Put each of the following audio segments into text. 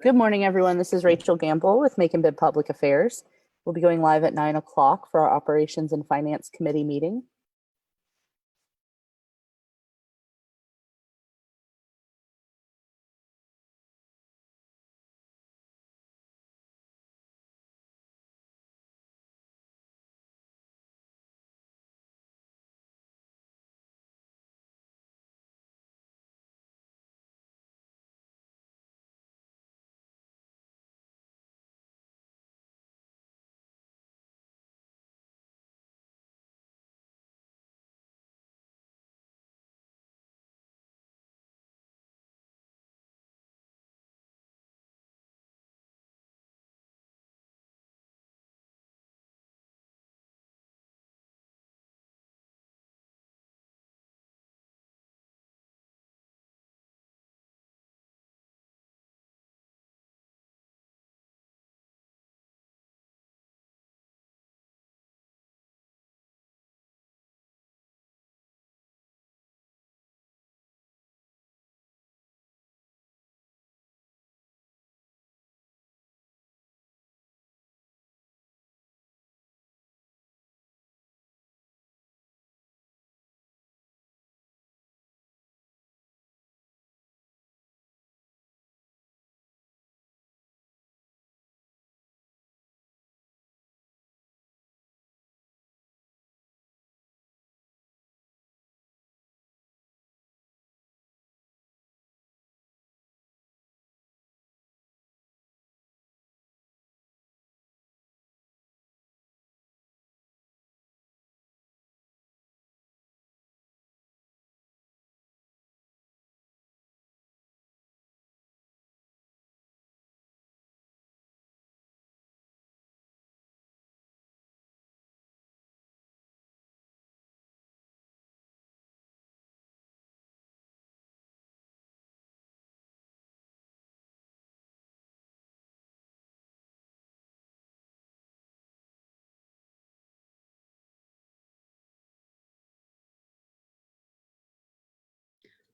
Good morning, everyone. This is Rachel Gamble with Macon-Bibb Public Affairs. We'll be going live at 9 o'clock for our Operations and Finance Committee meeting.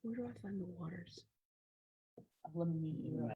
Where do I find the waters? Let me meet you.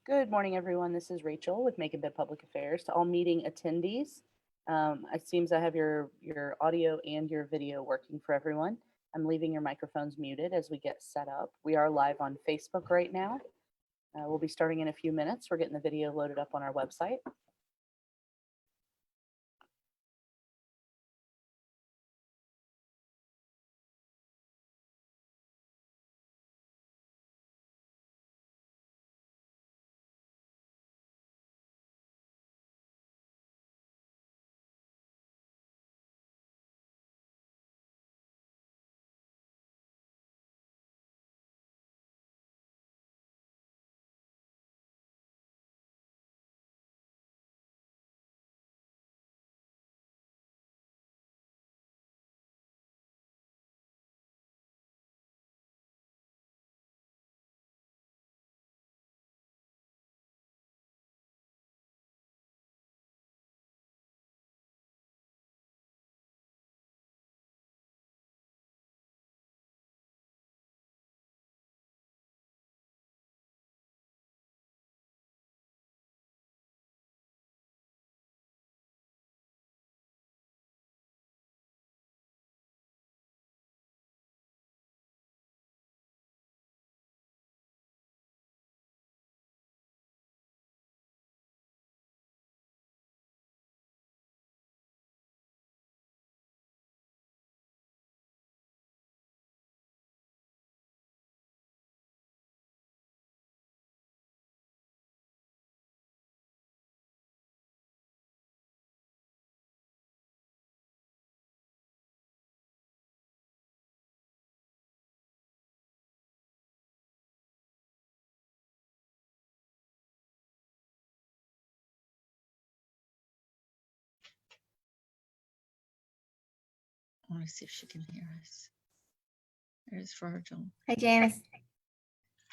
Good morning, everyone. This is Rachel with Macon-Bibb Public Affairs. To all meeting attendees, it seems I have your audio and your video working for everyone. I'm leaving your microphones muted as we get set up. We are live on Facebook right now. We'll be starting in a few minutes. We're getting the video loaded up on our website. I want to see if she can hear us. There's Virgil. Hi, Janice.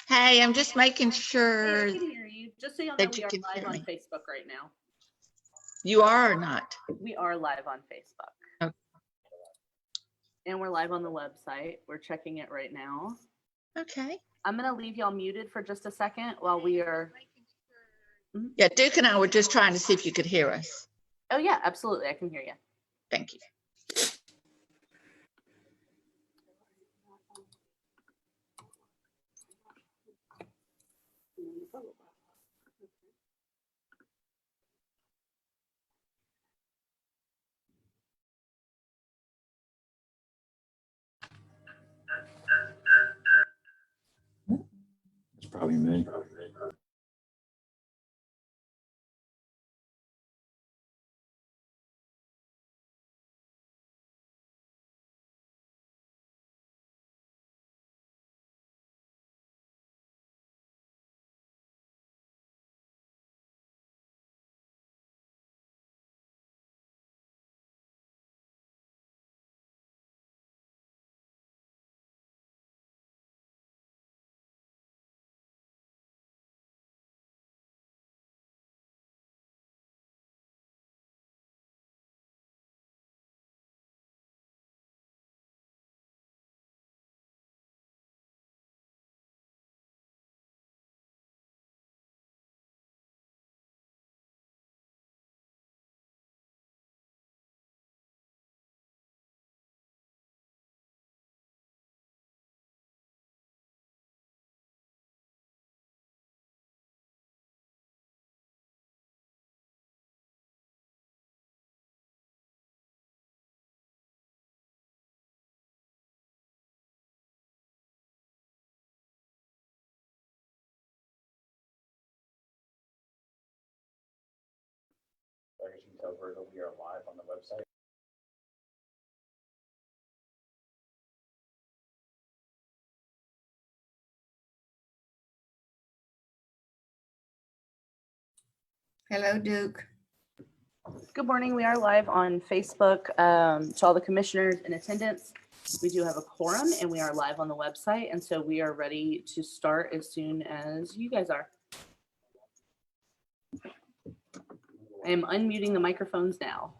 Hey, I'm just making Hey, sure I can hear you. Just so y'all know, that we you are can live hear on me. Facebook right now. You are or not? We are live on Facebook. Okay. And we're live on the website. We're checking it right now. Okay. I'm going to leave y'all muted for just a second while we are. Yeah, Duke and I were just trying to see if you could hear us. Oh, yeah, absolutely. I can hear you. Thank you. It's probably me. I guess you can tell Virgil we are live on the website. Hello, Duke. Good morning. We are live on Facebook. To all the commissioners in attendance, we do have a quorum and we are live on the website. And so we are ready to start as soon as you guys are. I am unmuting the microphones now.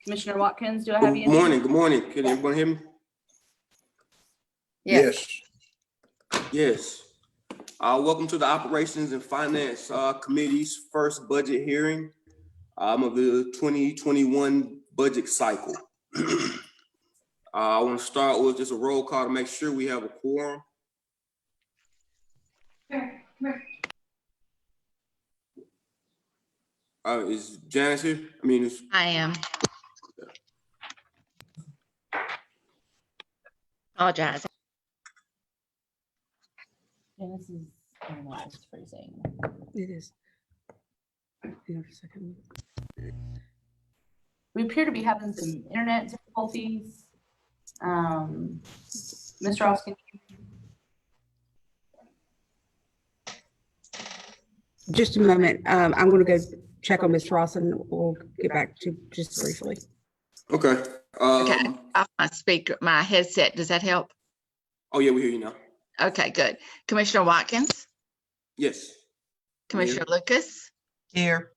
Commissioner Watkins, do I have you? Good morning. Good morning. Can everyone hear me? Yes. Yes. Welcome to the Operations and Finance Committee's first budget hearing of the 2021 budget cycle. I want to start with just a roll call to make sure we have a quorum. Is Janice here? I am. Apologize. Janice is just freezing. It is. Hang on a second. We appear to be having some internet difficulties. Mr. Ross, can Just a moment. I'm going to go check on Ms. Ross and we'll get back to just briefly. Okay. Okay. Off my speaker, my headset. Does that help? Oh yeah, we hear you now. Okay, good. Commissioner Watkins, Yes. Commissioner Lucas, Here.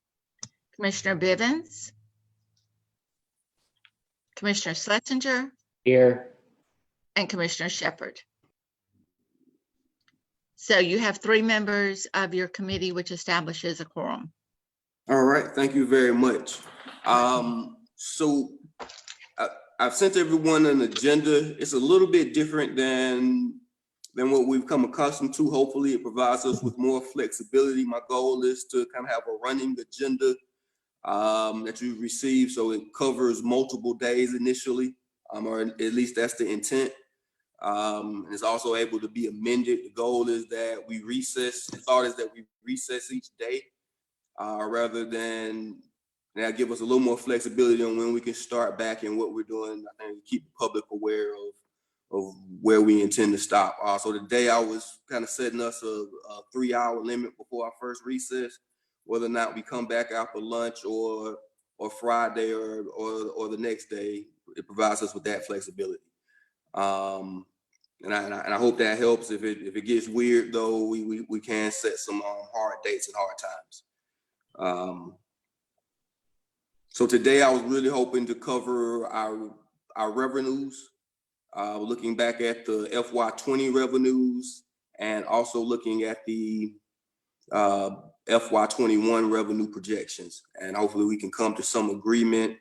Commissioner Bivens, Commissioner Schlesinger, Here. and Commissioner Shepard. So you have 3 members of your committee, which establishes a quorum. All right. Thank you very much. So I've sent everyone an agenda. It's a little bit different than what we've come accustomed to. Hopefully it provides us with more flexibility. My goal is to kind of have a running agenda that you receive, so it covers multiple days initially, or at least that's the intent. And it's also able to be amended. The goal is that we recess. The thought is that we recess each day, rather than that give us a little more flexibility on when we can start back and what we're doing. I think keep the public aware of where we intend to stop. So today I was kind of setting us a 3-hour limit before our first recess. whether or not we come back after lunch or Friday or the next day. It provides us with that flexibility. And I hope that helps. If it gets weird though, we can set some hard dates and hard times. So today I was really hoping to cover our revenues, looking back at the FY20 revenues and also looking at the FY21 revenue projections. And hopefully we can come to some agreement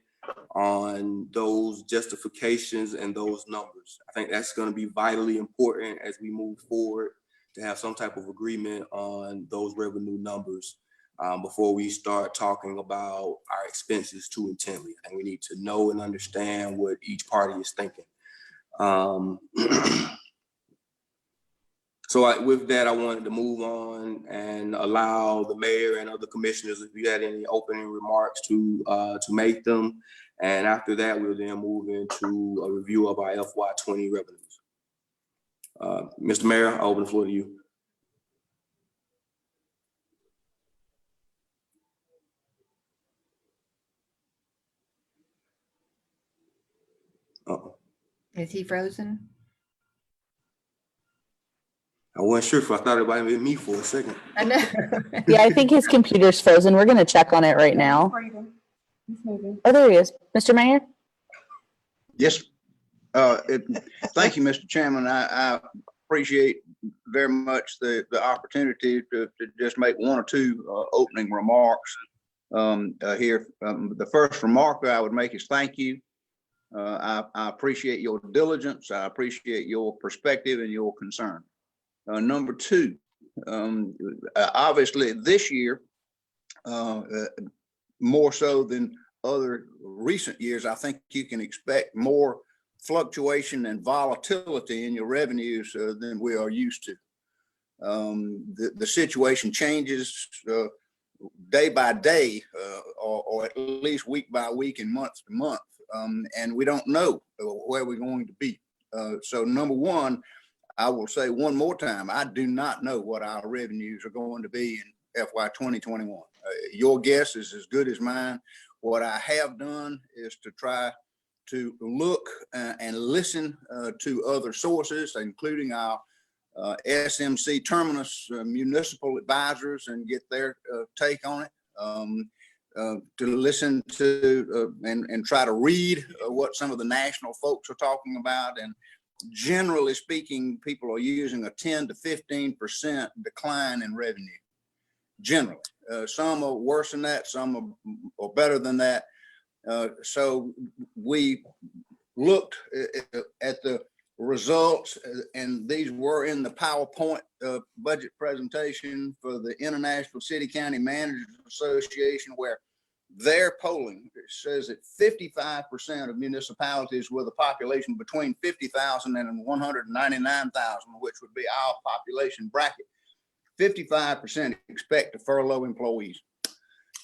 on those justifications and those numbers. I think that's going to be vitally important as we move forward, to have some type of agreement on those revenue numbers before we start talking about our expenses too intently. I think we need to know and understand what each party is thinking. So with that, I wanted to move on and allow the mayor and other commissioners, if you had any opening remarks, to make them. And after that, we'll then move into a review of our FY20 revenues. Mr. Mayor, I open the floor to you. Is he frozen? I wasn't sure if I thought it might have been me for a second. I know. Yeah, I think his computer's frozen. We're gonna check on it right now. Oh, there he is. Mr. Mayor? Yes. Thank you, Mr. Chairman. I appreciate very much the opportunity to just make one or two opening remarks here. The first remark I would make is thank you. I appreciate your diligence. I appreciate your perspective and your concern. Number two, obviously this year, more so than other recent years, I think you can expect more fluctuation and volatility in your revenues than we are used to. The situation changes day by day, or at least week by week and month to month, and we don't know where we're going to be. So number one, I will say one more time, I do not know what our revenues are going to be in FY 2021. Your guess is as good as mine. What I have done is to try to look and listen to other sources, including our SMC Terminus municipal advisors, and get their take on it. To listen to and try to read what some of the national folks are talking about. And generally speaking, people are using a 10 to 15% decline in revenue. Generally, some are worse than that, some are better than that. So we looked at the results, and these were in the PowerPoint budget presentation for the International City County Managers Association, where their polling says that 55% of municipalities with a population between 50,000 and 199,000, which would be our population bracket, 55% expect to furlough employees.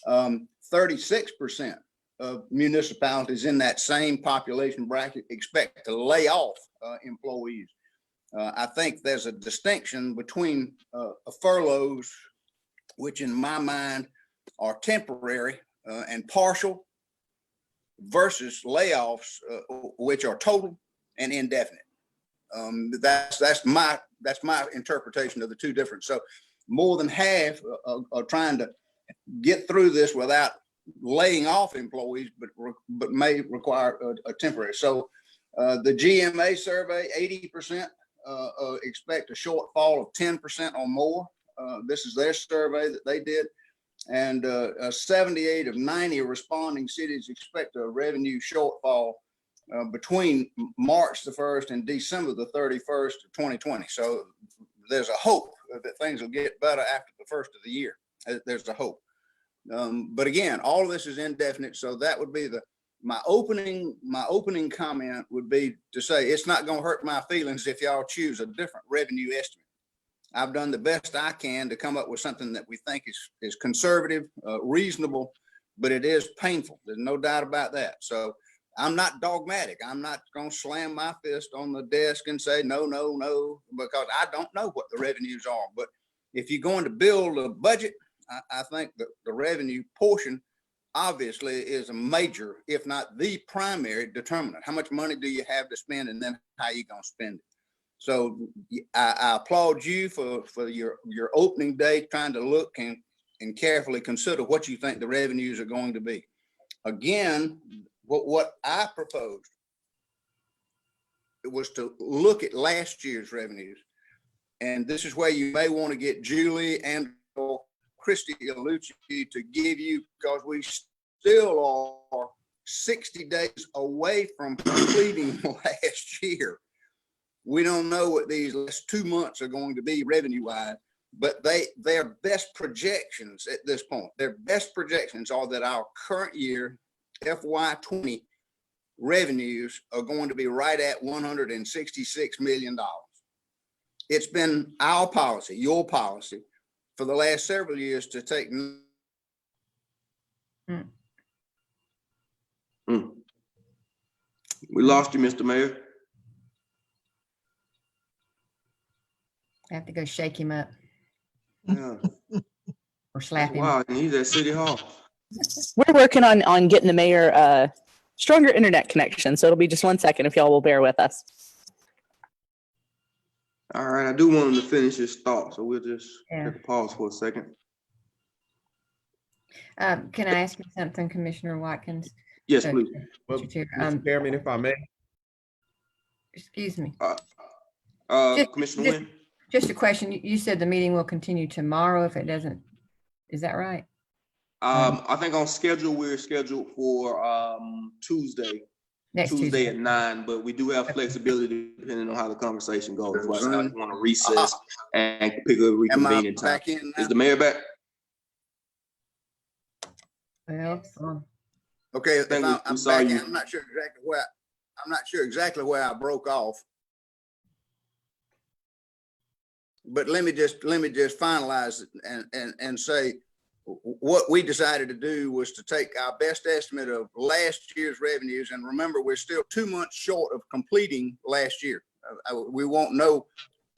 36% of municipalities in that same population bracket expect to lay off employees. I think there's a distinction between furloughs, which in my mind are temporary and partial, versus layoffs, which are total and indefinite. That's my interpretation of the two different. So more than half are trying to get through this without laying off employees, but may require a temporary. So the GMA survey, 80% expect a shortfall of 10% or more. This is their survey that they did. And 78 of 90 responding cities expect a revenue shortfall between March the 1st and December the 31st of 2020. So there's a hope that things will get better after the first of the year. There's a hope. But again, all of this is indefinite. So that would be my opening comment would be to say, it's not going to hurt my feelings if y'all choose a different revenue estimate. I've done the best I can to come up with something that we think is conservative, reasonable, but it is painful. There's no doubt about that. So I'm not dogmatic. I'm not going to slam my fist on the desk and say, no, because I don't know what the revenues are. But if you're going to build a budget, I think that the revenue portion obviously is a major, if not the primary determinant. How much money do you have to spend, and then how you gonna spend it? So I applaud you for your opening day, trying to look and carefully consider what you think the revenues are going to be. Again, what I proposed, it was to look at last year's revenues. And this is where you may want to get Julie and or Christy Alucci to give you, because we still are 60 days away from completing last year. We don't know what these last 2 months are going to be revenue-wise, but their best projections at this point, their best projections are that our current year FY20 revenues are going to be right at $166 million. It's been our policy, your policy, for the last several years to take. We lost you, Mr. Mayor. I have to go shake him up Yeah. or slap him. Wow, and he's at City Hall. We're working on getting the mayor stronger internet connection, so it'll be just 1 second if y'all will bear with us. All right, I do want him to finish his thought, so we'll just Yeah. take a pause for a second. Can I ask you something, Commissioner Watkins? Yes, Uh, please. Well, Mr. Chair, Mr. Chairman, if I may. excuse me. Commissioner just- Nguyen? Just a question. You said the meeting will continue tomorrow if it doesn't, is that right? I think on schedule, we're scheduled for Tuesday Next at Tuesday. 9, but we do have flexibility depending on how the conversation goes. That's why I said I want to recess and pick a Am I reconvening time. back in now? Is the mayor back? Well, Okay, think if we I'm saw back in, you. I'm not sure exactly where I broke off. But let me just finalize it and say what we decided to do was to take our best estimate of last year's revenues, and remember, we're still 2 months short of completing last year. We won't know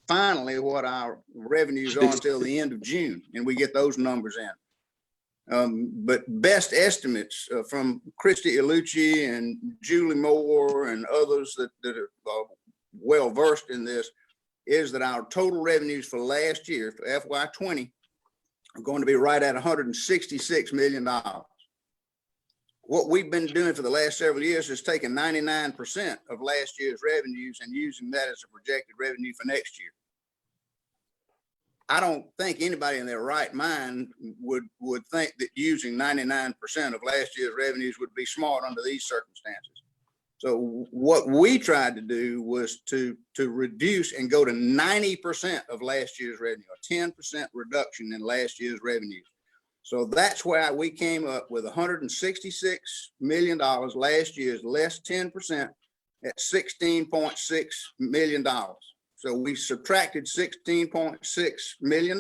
finally what our revenues are until the end of June, and we get those numbers in. But best estimates from Christy Alucci and Julie Moore and others that are well versed in this is that our total revenues for last year, for FY20, are going to be right at $166 million. What we've been doing for the last several years is taking 99% of last year's revenues and using that as a projected revenue for next year. I don't think anybody in their right mind would think that using 99% of last year's revenues would be smart under these circumstances. So what we tried to do was to reduce and go to 90% of last year's revenue, a 10% reduction in last year's revenues. So that's why we came up with $166 million last year's less 10% at $16.6 million. So we subtracted $16.6 million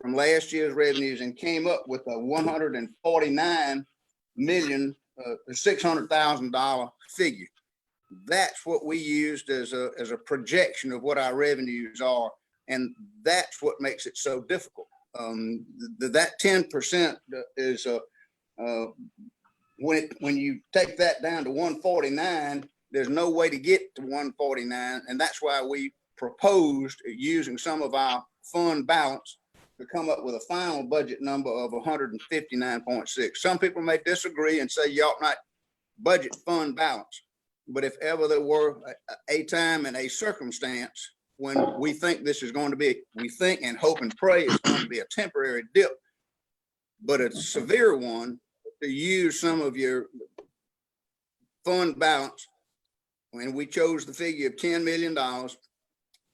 from last year's revenues and came up with a $149,600,000 figure. That's what we used as a projection of what our revenues are, and that's what makes it so difficult. That 10% is when you take that down to 149. There's no way to get to 149, and that's why we proposed using some of our fund balance to come up with a final budget number of 159.6. Some people may disagree and say you ought not budget fund balance, but if ever there were a time and a circumstance when we think this is going to be, we think and hope and pray it's going to be a temporary dip, but a severe one, to use some of your fund balance. And we chose the figure of $10 million to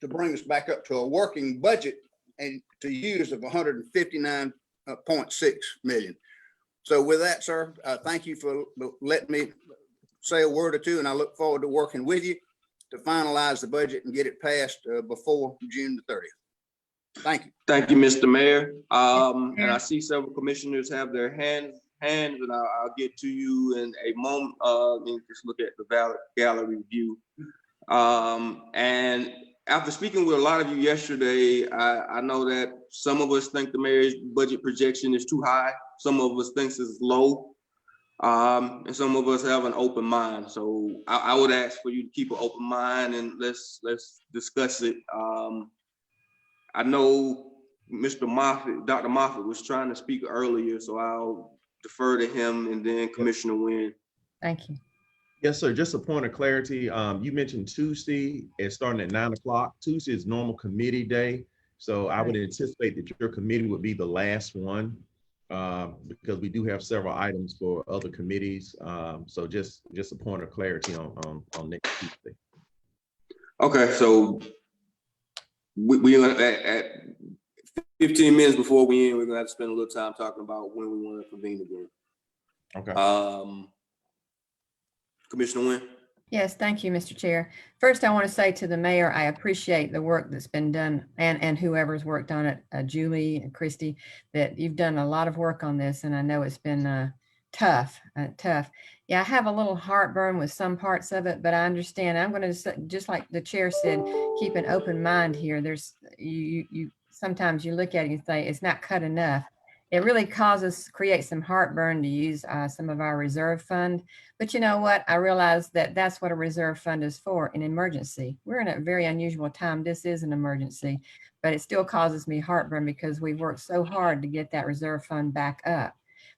bring us back up to a working budget and to use of 159.6 million. So with that, sir, thank you for letting me say a word or two, and I look forward to working with you to finalize the budget and get it passed before June the 30th. Thank you. Thank you, Mr. Mayor. And I see several commissioners have their hands, and I'll get to you in a moment. And just look at the gallery view. And after speaking with a lot of you yesterday, I know that some of us think the mayor's budget projection is too high. Some of us thinks it's low. And some of us have an open mind. So I would ask for you to keep an open mind and let's discuss it. I know Mr. Moffitt, Dr. Moffitt was trying to speak earlier, so I'll defer to him and then Commissioner Wynn. Thank you. Yes, sir. Just a point of clarity. You mentioned Tuesday, it's starting at 9 o'clock. Tuesday is normal committee day. So I would anticipate that your committee would be the last one because we do have several items for other committees. So just a point of clarity on next Tuesday. Okay, so we at 15 minutes before we end, we're gonna have to spend a little time talking about when we want to convene again. Okay. Commissioner Wynn. Yes, thank you, Mr. Chair. First, I want to say to the mayor, I appreciate the work that's been done and whoever's worked on it, Julie and Christy, that you've done a lot of work on this. And I know it's been tough. Yeah, I have a little heartburn with some parts of it, but I understand. I'm going to, just like the chair said, keep an open mind here. There's, you sometimes you look at it and say, it's not cut enough. It really creates some heartburn to use some of our reserve fund. But you know what? I realize that that's what a reserve fund is for, an emergency. We're in a very unusual time. This is an emergency, but it still causes me heartburn because we worked so hard to get that reserve fund back up,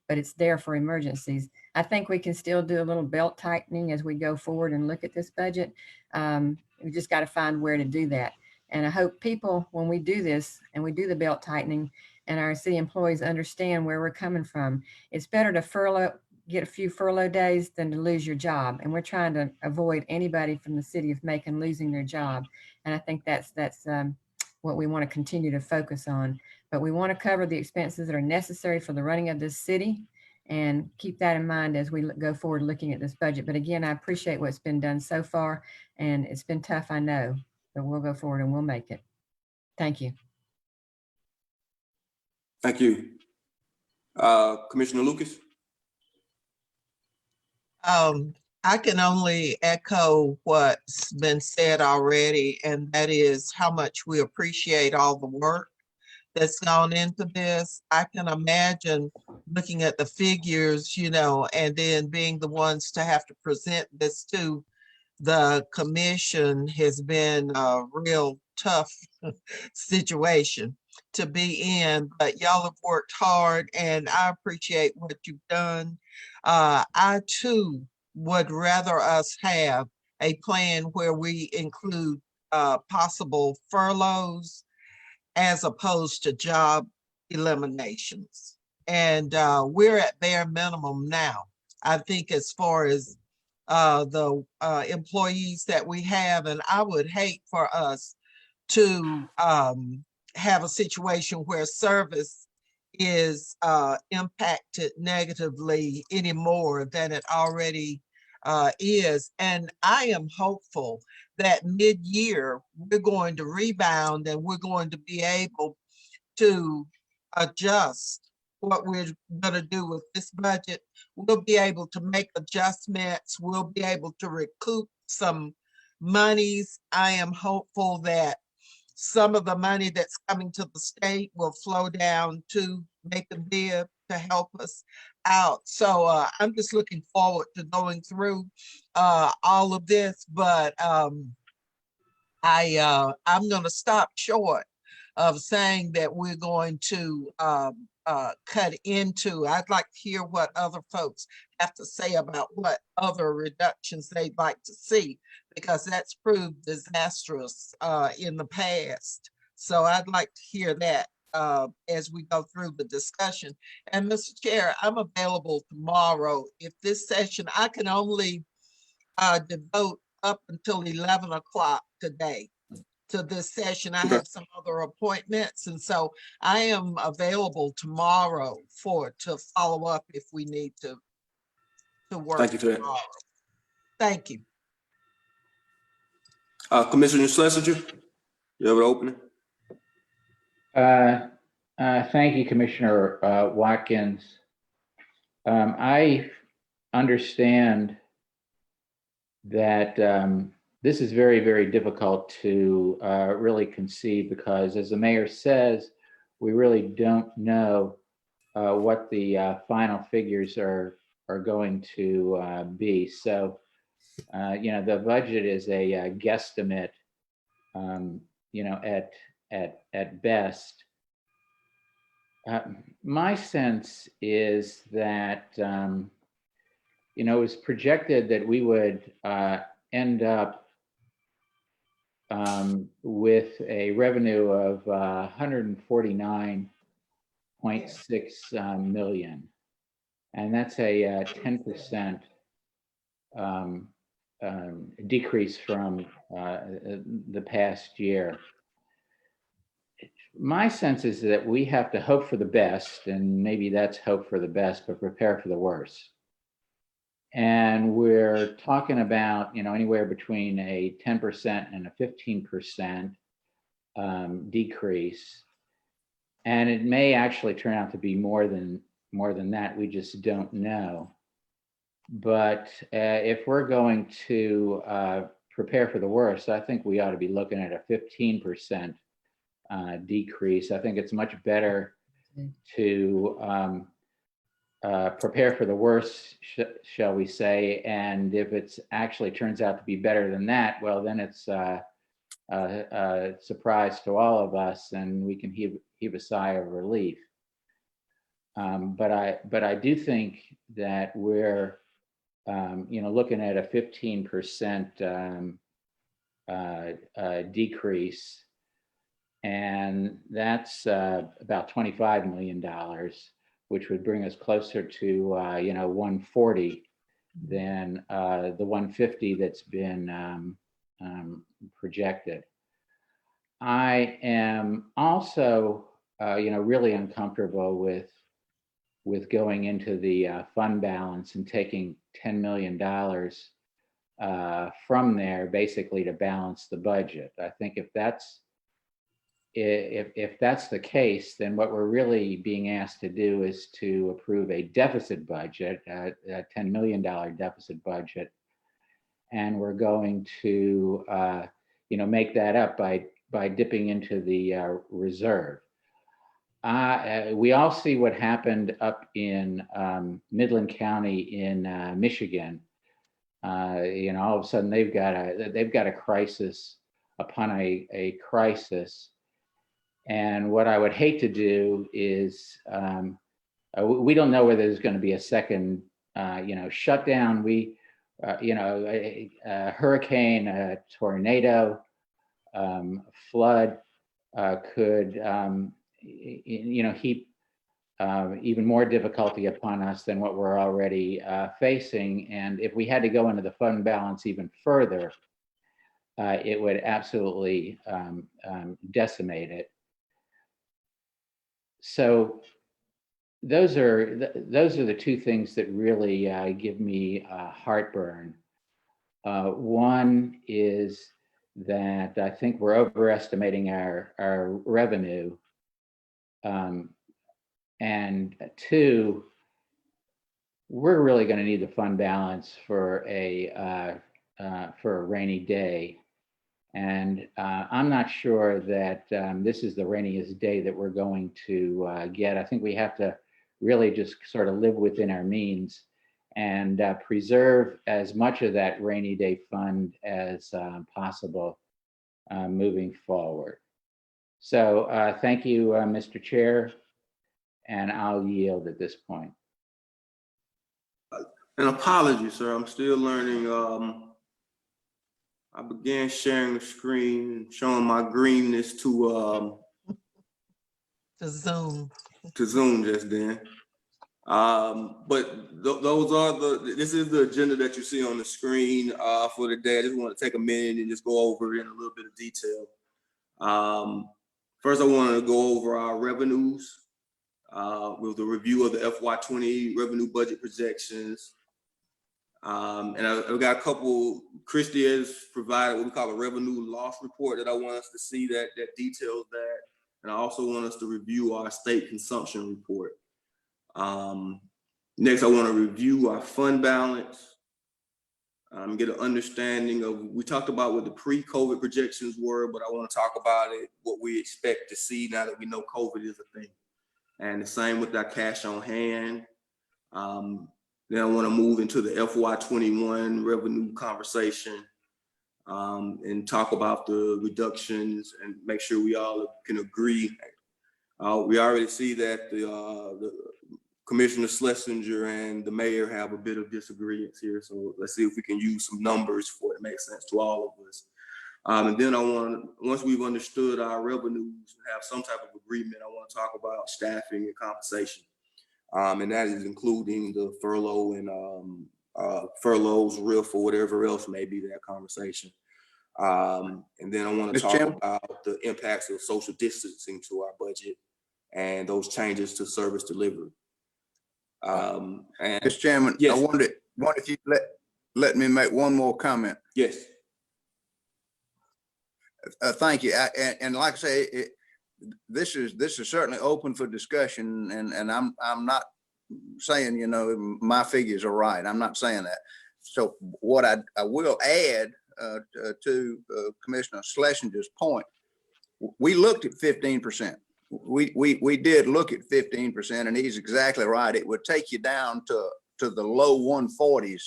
but it's there for emergencies. I think we can still do a little belt tightening as we go forward and look at this budget. We just got to find where to do that. And I hope people, when we do this and we do the belt tightening, and our city employees understand where we're coming from. It's better to get a few furlough days than to lose your job. And we're trying to avoid anybody from the city of Macon losing their job. And I think that's what we want to continue to focus on. But we want to cover the expenses that are necessary for the running of this city and keep that in mind as we go forward looking at this budget. But again, I appreciate what's been done so far, and it's been tough, I know, but we'll go forward and we'll make it. Thank you. Thank you. Commissioner Lucas. I can only echo what's been said already, and that is how much we appreciate all the work that's gone into this. I can imagine looking at the figures, and then being the ones to have to present this to the commission has been a real tough situation to be in, but y'all have worked hard and I appreciate what you've done. I too would rather us have a plan where we include possible furloughs as opposed to job eliminations. And we're at bare minimum now. I think as far as the employees that we have, and I would hate for us to have a situation where service is impacted negatively any more than it already is. And I am hopeful that mid-year we're going to rebound and we're going to be able to adjust what we're going to do with this budget. We'll be able to make adjustments. We'll be able to recoup some monies. I am hopeful that some of the money that's coming to the state will flow down to Macon-Bibb to help us out. So I'm just looking forward to going through all of this, but I'm going to stop short of saying that we're going to cut into. I'd like to hear what other folks have to say about what other reductions they'd like to see, because that's proved disastrous in the past. So I'd like to hear that as we go through the discussion. And Mr. Chair, I'm available tomorrow. If this session, I can only devote up until 11 o'clock today to this session. I have some other appointments, and so I am available tomorrow to follow up if we need to work. Thank you for that. Tomorrow. Thank you. Commissioner Schlesinger, you have an opening? Thank you, Commissioner Watkins. I understand that this is very, very difficult to really conceive because, as the mayor says, we really don't know what the final figures are going to be. So, the budget is a guesstimate, at best. My sense is that, it was projected that we would end up with a revenue of 149.6 million. And that's a 10% decrease from the past year. My sense is that we have to hope for the best, and maybe that's hope for the best, but prepare for the worst. And we're talking about, anywhere between a 10% and a 15% decrease. And it may actually turn out to be more than that. We just don't know. But if we're going to prepare for the worst, I think we ought to be looking at a 15% decrease. I think it's much better to prepare for the worst, shall we say, and if it's actually turns out to be better than that, well, then it's a surprise to all of us, and we can heave a sigh of relief. But I do think that we're looking at a 15% decrease, and that's about $25 million, which would bring us closer to 140 than the 150 that's been projected. I am also really uncomfortable with going into the fund balance and taking $10 million from there, basically to balance the budget. I think if that's the case, then what we're really being asked to do is to approve a deficit budget, a $10 million deficit budget, and we're going to make that up by dipping into the reserve. We all see what happened up in Midland County in Michigan. All of a sudden they've got a crisis upon a crisis. And what I would hate to do is, we don't know whether there's going to be a second, shutdown. A hurricane, a tornado, flood could, heap even more difficulty upon us than what we're already facing. And if we had to go into the fund balance even further, it would absolutely decimate it. So those are the two things that really give me heartburn. One is that I think we're overestimating our revenue, and two, we're really going to need the fund balance for a rainy day. And I'm not sure that this is the rainiest day that we're going to get. I think we have to really just sort of live within our means and preserve as much of that rainy day fund as possible moving forward. So thank you, Mr. Chair, and I'll yield at this point. An apology, sir. I'm still learning. I began sharing the screen, showing my greenness to Zoom. just then. But those are this is the agenda that you see on the screen for the day. I just want to take a minute and just go over it in a little bit of detail. First, I want to go over our revenues with the review of the FY20 revenue budget projections. And I've got a couple. Christy has provided what we call a revenue loss report that I want us to see that details that. And I also want us to review our state consumption report. Next, I want to review our fund balance. get an understanding of, we talked about what the pre-COVID projections were, but I want to talk about it, what we expect to see now that we know COVID is a thing. And the same with our cash on hand. Then I want to move into the FY21 revenue conversation and talk about the reductions and make sure we all can agree. We already see that the Commissioner Schlesinger and the mayor have a bit of disagreements here. So let's see if we can use some numbers for it to make sense to all of us. And then once we've understood our revenues and have some type of agreement, I want to talk about staffing and compensation. And that is including the furlough and furloughs, RIF, or whatever else may be that conversation. And then I want to talk about the impacts of social distancing to our budget and those changes to service delivery. And Mr. Chairman, yes. I wondered if you let me make one more comment. Yes. Thank you. And like I say, this is certainly open for discussion, and I'm not saying, you know, my figures are right. I'm not saying that. So what I will add to Commissioner Schlesinger's point, we looked at 15%. We did look at 15%, and he's exactly right. It would take you down to the low 140s.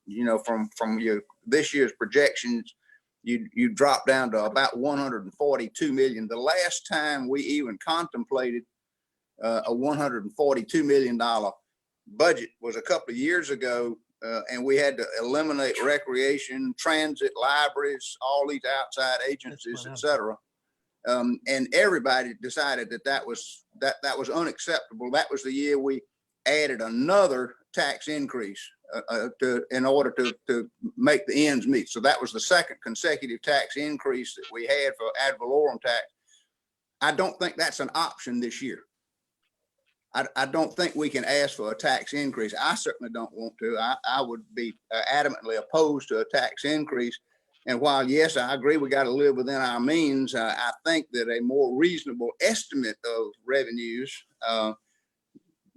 You know, from your this year's projections, you drop down to about 142 million. The last time we even contemplated a $142 million budget was a couple of years ago, and we had to eliminate recreation, transit, libraries, all these outside agencies, etc. And everybody decided that was unacceptable. That was the year we added another tax increase in order to make the ends meet. So that was the second consecutive tax increase that we had for ad valorem tax. I don't think that's an option this year. I don't think we can ask for a tax increase. I certainly don't want to. I would be adamantly opposed to a tax increase. And while, yes, I agree, we got to live within our means, I think that a more reasonable estimate of revenues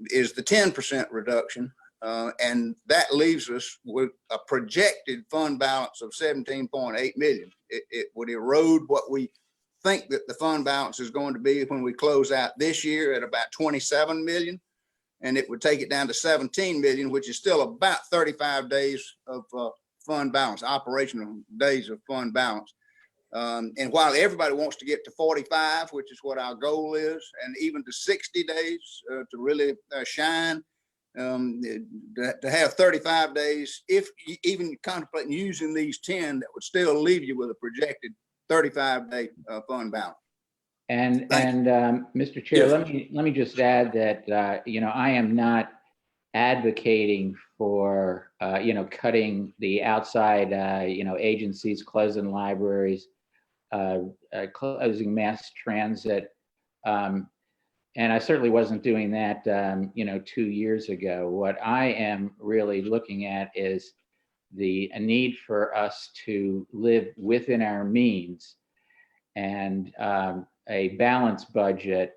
is the 10% reduction. And that leaves us with a projected fund balance of 17.8 million. It would erode what we think that the fund balance is going to be when we close out this year at about 27 million. And it would take it down to 17 million, which is still about 35 days of fund balance, operational days of fund balance. And while everybody wants to get to 45, which is what our goal is, and even to 60 days to really shine, to have 35 days, if you even contemplating using these 10, that would still leave you with a projected 35-day fund balance. And Mr. Chair, Yes. let me just add that you know, I am not advocating for you know, cutting the outside you know, agencies, closing libraries, closing mass transit, and I certainly wasn't doing that you know, 2 years ago. What I am really looking at is the need for us to live within our means, and a balanced budget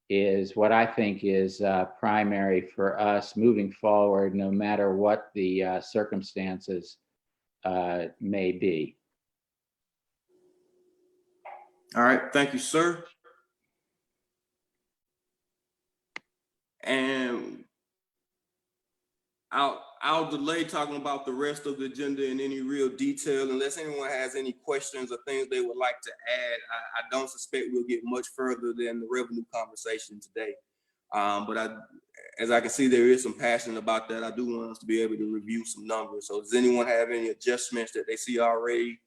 is what I think is primary for us moving forward, no matter what the circumstances may be. All right. Thank you, sir. And I'll delay talking about the rest of the agenda in any real detail unless anyone has any questions or things they would like to add. I don't suspect we'll get much further than the revenue conversation today. But as I can see, there is some passion about that. I do want us to be able to review some numbers. So does anyone have any adjustments that they see already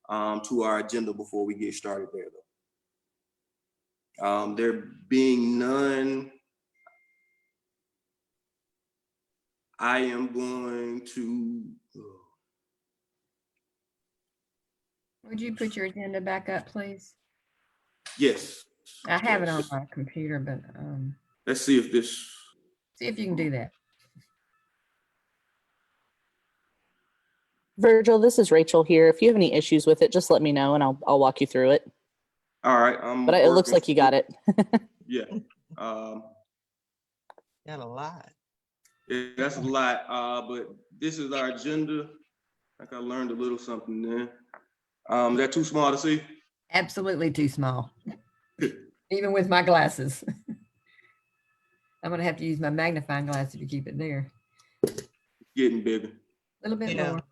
to our agenda before we get started there, though? There being none, I am going to. Would you put your agenda back up, please? Yes. I have it on my computer, but Let's see if this. see if you can do that. Virgil, this is Rachel here. If you have any issues with it, just let me know and I'll walk you through it. All right. But it looks like you got it. Yeah. Got a lot. Yeah, that's a lot. But this is our agenda. think I learned a little something there. Is that too small to see? Absolutely too small, even with my glasses. I'm gonna have to use my magnifying glass to keep it there. Getting bigger. A little bit Yeah. more.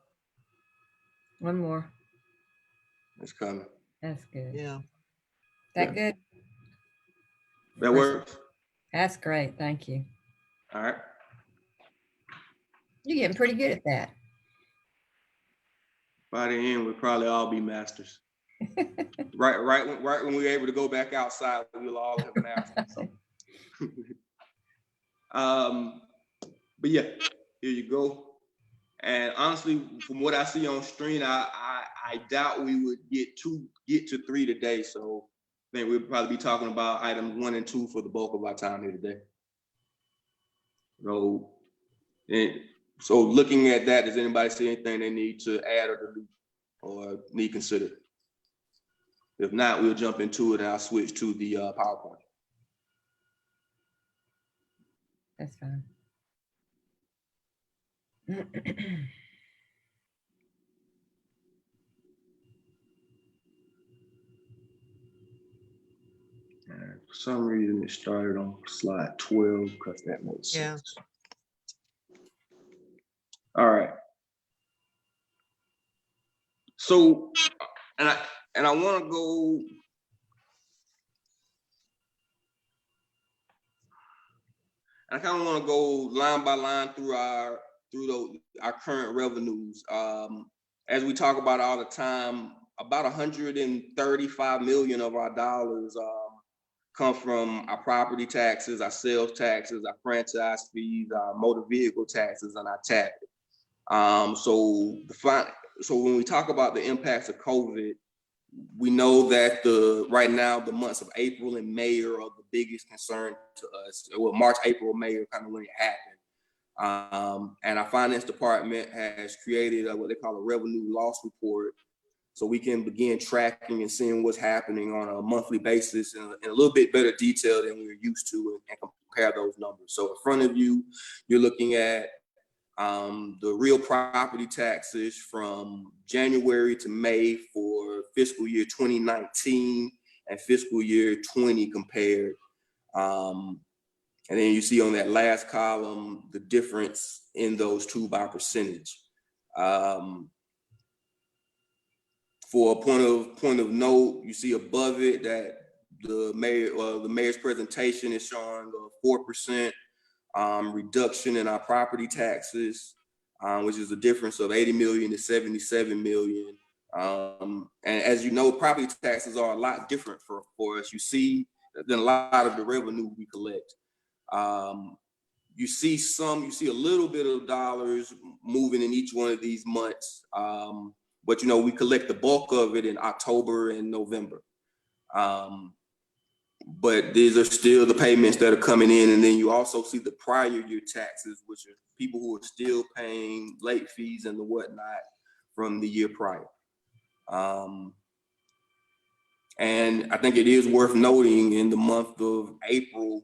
One more. It's coming. That's good. Yeah. That good? That works. That's great. Thank you. All right. You're getting pretty good at that. By the end, we'll probably all be masters. Right when we're able to go back outside, we'll all have masters. So. But yeah, here you go. And honestly, from what I see on screen, I doubt we would get to 3 today. So I think we'll probably be talking about items 1 and 2 for the bulk of our time here today. So looking at that, does anybody see anything they need to add or delete or need considered? If not, we'll jump into it and I'll switch to the PowerPoint. That's fine. For some reason, it started on slide 12 because that makes sense. All right. So, and I want to go. I kind of want to go line by line through our current revenues. As we talk about all the time, about 135 million of our dollars come from our property taxes, our sales taxes, our franchise fees, our motor vehicle taxes, and our tax. So when we talk about the impacts of COVID, we know that right now the months of April and May are the biggest concern to us. Well, March, April, May are kind of when it happened. And our finance department has created what they call a revenue loss report, so we can begin tracking and seeing what's happening on a monthly basis in a little bit better detail than we're used to, and compare those numbers. So in front of you, you're looking at the real property taxes from January to May for fiscal year 2019 and fiscal year 20 compared. And then you see on that last column the difference in those two by percentage. For a point of note, you see above it that the mayor's presentation is showing a 4% reduction in our property taxes, which is a difference of 80 million to 77 million. And as you know, property taxes are a lot different for us. You see than a lot of the revenue we collect. You see a little bit of dollars moving in each one of these months. But you know, we collect the bulk of it in October and November. But these are still the payments that are coming in. And then you also see the prior year taxes, which are people who are still paying late fees and the whatnot from the year prior. And I think it is worth noting in the month of April,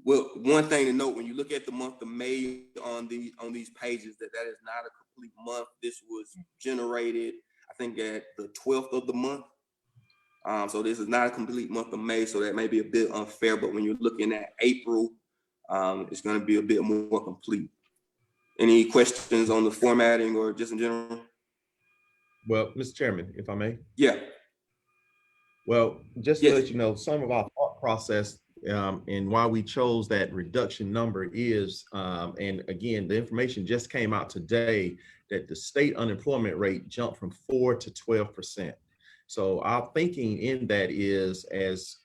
well, one thing to note when you look at the month of May on these pages, that is not a complete month. This was generated, I think, at the 12th of the month. So this is not a complete month of May, so that may be a bit unfair. But when you're looking at April, it's going to be a bit more complete. Any questions on the formatting or just in general? Well, Mr. Chairman, if I may. Yeah. Well, just to let you know, some of our thought process and why we chose that reduction number is, and again, the information just came out today that the state unemployment rate jumped from 4% to 12%. So our thinking in that is, as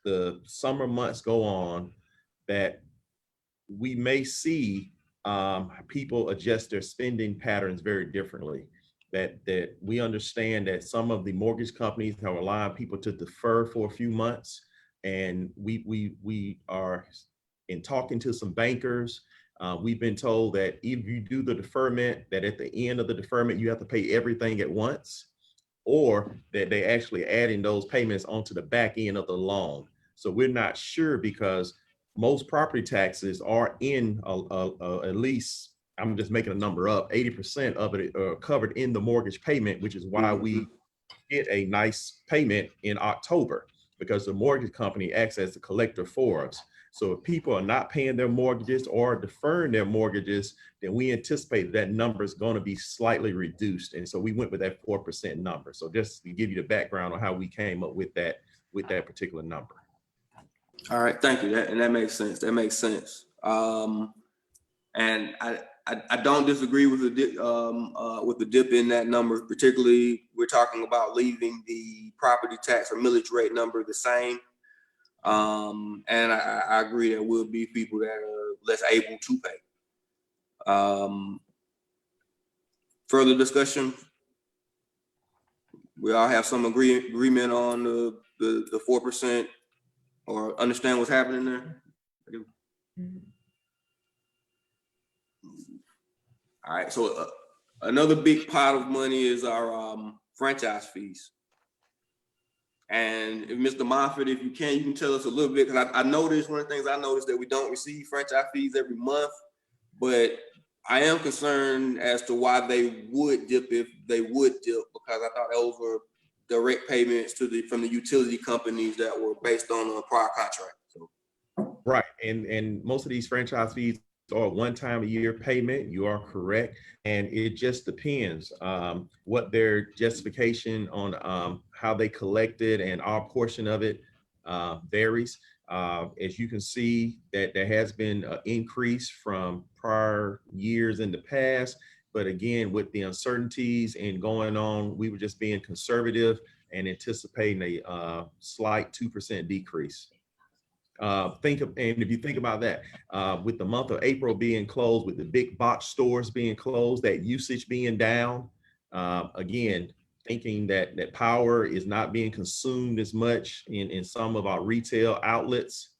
the summer months go on, that we may see people adjust their spending patterns very differently. That we understand that some of the mortgage companies have allowed people to defer for a few months, and we are in talking to some bankers. We've been told that if you do the deferment, that at the end of the deferment you have to pay everything at once, or that they actually adding those payments onto the back end of the loan. So we're not sure, because most property taxes are in at least I'm just making a number up, 80% of it are covered in the mortgage payment, which is why we get a nice payment in October, because the mortgage company acts as the collector for us. So if people are not paying their mortgages or deferring their mortgages, then we anticipate that number is going to be slightly reduced. And so we went with that 4% number. So just to give you the background on how we came up with that particular number. All right, thank you. That makes sense. That makes sense. And I don't disagree with the dip in that number. Particularly, we're talking about leaving the property tax or millage rate number the same. And I agree there will be people that are less able to pay. Further discussion. We all have some agreement on the 4%, or understand what's happening there. All right, so another big pot of money is our franchise fees. And if Mr. Moffitt, if you can tell us a little bit, because I noticed one of the things I noticed that we don't receive franchise fees every month, but I am concerned as to why they would dip if they would dip, because I thought those were direct payments from the utility companies that were based on a prior contract. So. Right, and most of these franchise fees are one time a year payment. You are correct, and it just depends what their justification on how they collected, and our portion of it varies. As you can see, that there has been an increase from prior years in the past, but again, with the uncertainties and going on, we were just being conservative and anticipating a slight 2% decrease. And if you think about that, with the month of April being closed, with the big box stores being closed, that usage being down, again, thinking that power is not being consumed as much in some of our retail outlets,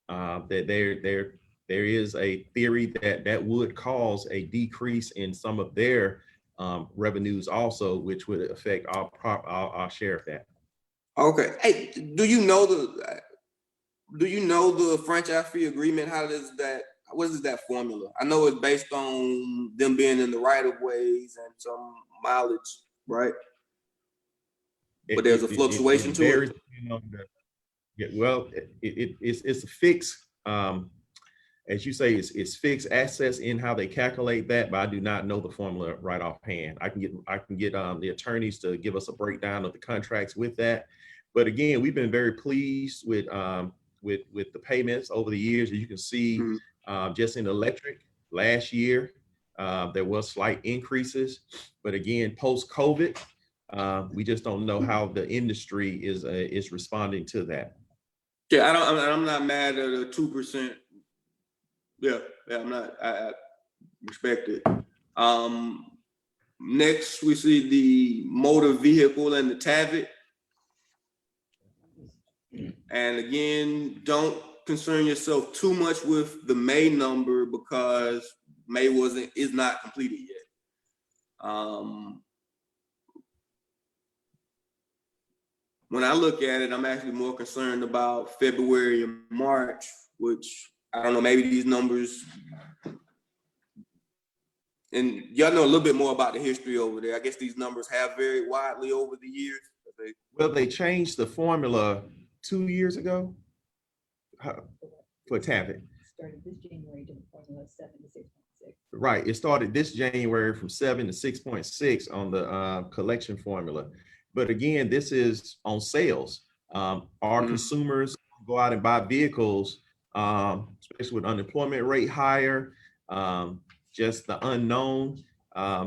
that there is a theory that would cause a decrease in some of their revenues also, which would affect our share of that. Okay. Hey, do you know the franchise fee agreement? What is that formula? I know it's based on them being in the right of ways and some mileage, right? But there's a fluctuation to it. Yeah, well, it's a fixed, as you say, it's fixed assets in how they calculate that, but I do not know the formula right offhand. I can get the attorneys to give us a breakdown of the contracts with that. But again, we've been very pleased with the payments over the years. As you can see, just in electric last year, there was slight increases, but again, post-COVID, we just don't know how the industry is responding to that. Yeah, I'm not mad at a 2%. Yeah, I'm not. I respect it. Next, we see the motor vehicle and the TAVIT. And again, don't concern yourself too much with the May number, because May is not completed yet. When I look at it, I'm actually more concerned about February and March, which I don't know, maybe these numbers, and y'all know a little bit more about the history over there. I guess these numbers have varied widely over the years. Well, they changed the formula 2 years ago for TAVIT. Started this January to the formula 7 to 6.6. Right, it started this January from 7 to 6.6 on the collection formula. But again, this is on sales. Our consumers go out and buy vehicles, especially with unemployment rate higher, just the unknown.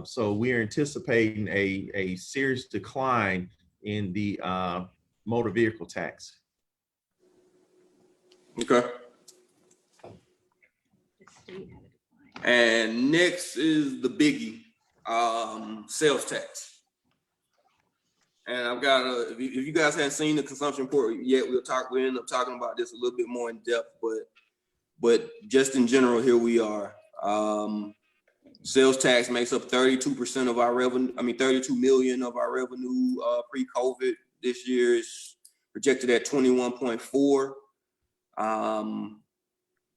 So we're anticipating a serious decline in the motor vehicle tax. Okay. And next is the biggie, sales tax. And I've got if you guys haven't seen the consumption report yet, we'll end up talking about this a little bit more in depth, but just in general, here we are. Sales tax makes up 32% of our revenue. 32 million of our revenue pre-COVID. This year is projected at 21.4.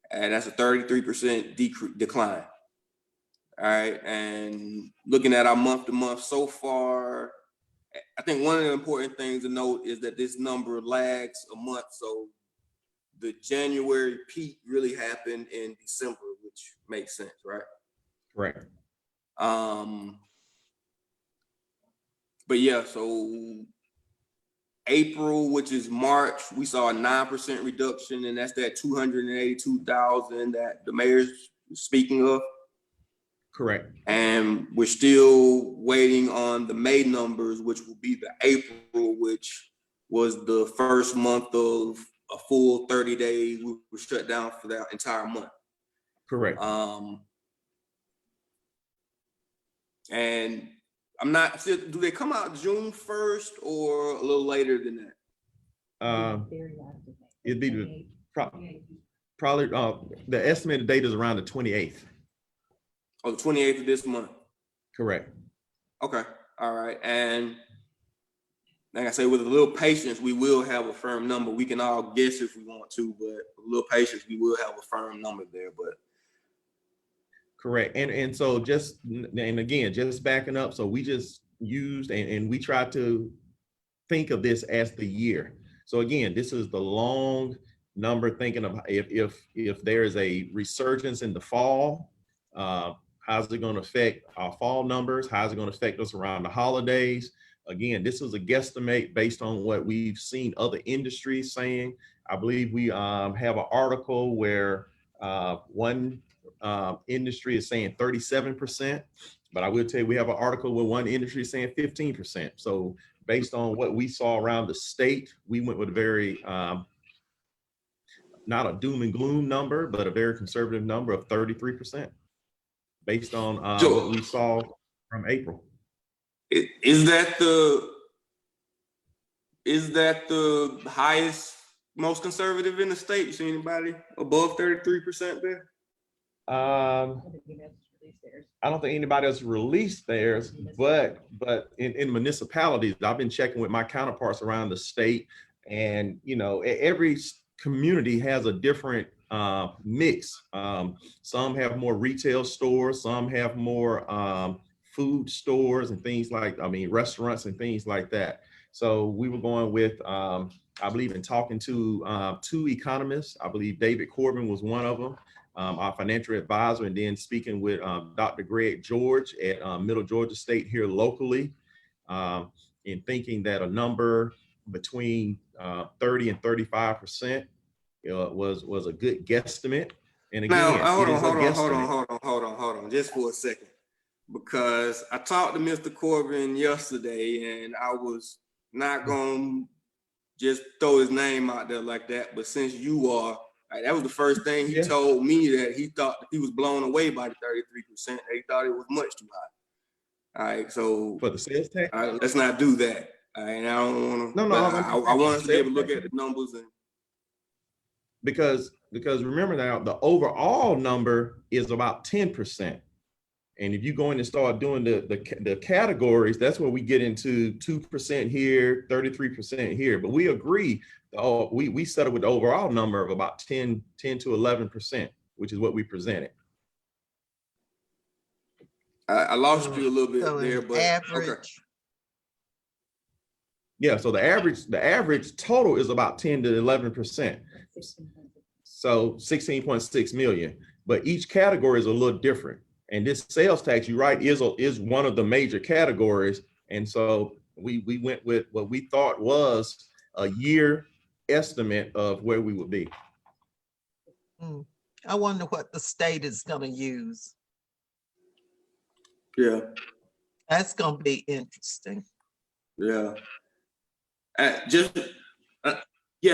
And that's a 33% decline. All right, and looking at our month to month so far, I think one of the important things to note is that this number lags a month. So the January peak really happened in December, which makes sense, right? Correct. But yeah, so April, which is March, we saw a 9% reduction, and that's that 282,000 that the mayor's speaking of. Correct. And we're still waiting on the May numbers, which will be the April, which was the first month of a full 30 days. We were shut down for that entire month. Correct. And I'm not, do they come out June 1st or a little later than that? It'd be probably the estimated date is around the 28th. Oh, the 28th of this month. Correct. Okay. All right. And like I say, with a little patience, we will have a firm number. We can all guess if we want to, but with a little patience, we will have a firm number there. But correct. And so just, and again, just backing up. So we just used and we tried to think of this as the year. So again, this is the long number, thinking of if there is a resurgence in the fall, how's it going to affect our fall numbers? How's it going to affect us around the holidays? Again, this is a guesstimate based on what we've seen other industries saying. I believe we have an article where one industry is saying 37%, but I will tell you we have an article where one industry is saying 15%. So based on what we saw around the state, we went with a very, not a doom and gloom number, but a very conservative number of 33%. Based on what we saw from April. Is that the highest, most conservative in the state? You see anybody above 33% there? I don't think anybody else released theirs, but in municipalities, I've been checking with my counterparts around the state, and you know, every community has a different mix. Some have more retail stores, some have more food stores and things like, restaurants and things like that. So we were going with, I believe in talking to two economists, I believe David Corbin was one of them, our financial advisor, and then speaking with Dr. Greg George at Middle Georgia State here locally, in thinking that a number between 30 and 35% was a good guesstimate. And again, now, hold on, just for a second, because I talked to Mr. Corbin yesterday, and I was not going to just throw his name out there like that. But since you are, that was the first thing he told me, that he thought that he was blown away by the 33%. He thought it was much too high. All right, so for the sales tax, let's not do that. All right, and I don't want to. I want us to be able to look at the numbers and. Because remember now, the overall number is about 10%. And if you go in and start doing the categories, that's where we get into 2% here, 33% here. But we agree, we settled with the overall number of about 10 to 11%, which is what we presented. I lost you a little bit there, but average. Okay. Yeah, so the average total is about 10 to 11%. So 16.6 million, but each category is a little different. And this sales tax, you're right, is one of the major categories. And so we went with what we thought was a year estimate of where we would be. I wonder what the state is going to use. Yeah. That's going to be interesting. Yeah. Yes,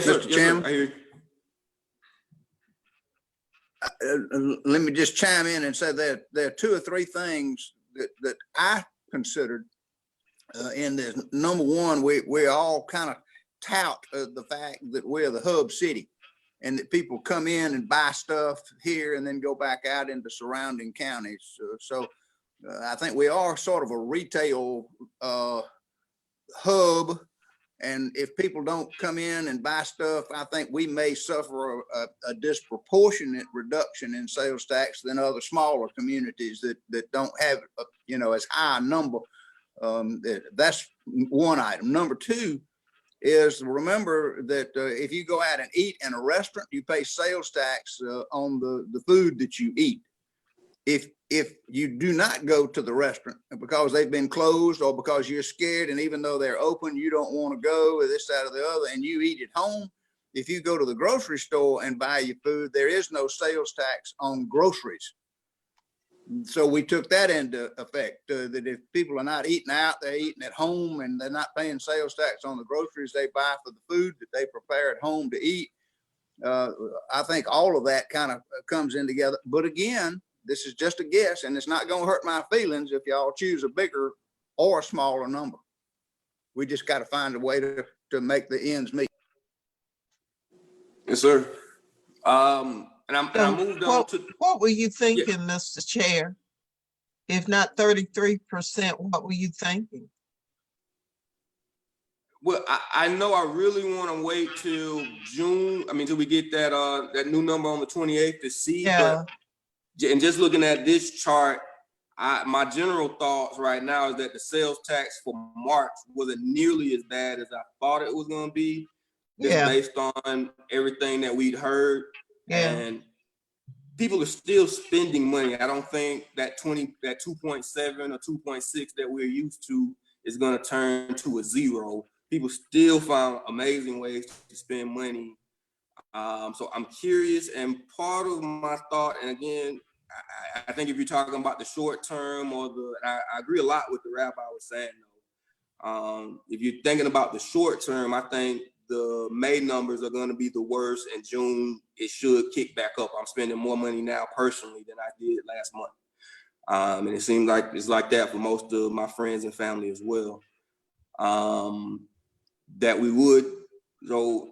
sir. Mr. Chairman? I hear you. Let me just chime in and say that there are two or three things that I considered in this. Number one, we all kind of tout the fact that we're the hub city and that people come in and buy stuff here and then go back out into surrounding counties. So I think we are sort of a retail hub, And if people don't come in and buy stuff, I think we may suffer a disproportionate reduction in sales tax than other smaller communities that don't have, as high a number. That's one item. Number two is, remember that if you go out and eat in a restaurant, you pay sales tax on the food that you eat. If you do not go to the restaurant because they've been closed or because you're scared, and even though they're open, you don't want to go, or this, that, or the other, and you eat at home, if you go to the grocery store and buy your food, there is no sales tax on groceries. So we took that into effect, that if people are not eating out, they're eating at home, and they're not paying sales tax on the groceries they buy for the food that they prepare at home to eat. I think all of that kind of comes in together. But again, this is just a guess, and it's not going to hurt my feelings if y'all choose a bigger or a smaller number. We just got to find a way to make the ends meet. Yes, sir. And I moved on to. What were you thinking, Mr. Chair? If not 33%, what were you thinking? Well, I know I really want to wait till June. I mean, till we get that new number on the 28th to see. Yeah. But, and just looking at this chart, my general thoughts right now is that the sales tax for March wasn't nearly as bad as I thought it was going to be, just based on everything that we'd heard. Yeah. And people are still spending money. I don't think that 2.7 or 2.6 that we're used to is going to turn to a zero. People still find amazing ways to spend money. So I'm curious, and part of my thought, and again, I think if you're talking about the short term or I agree a lot with the rabbi was saying though. If you're thinking about the short term, I think the May numbers are going to be the worst. In June, it should kick back up. I'm spending more money now personally than I did last month. And it seems like it's like that for most of my friends and family as well. That we would, so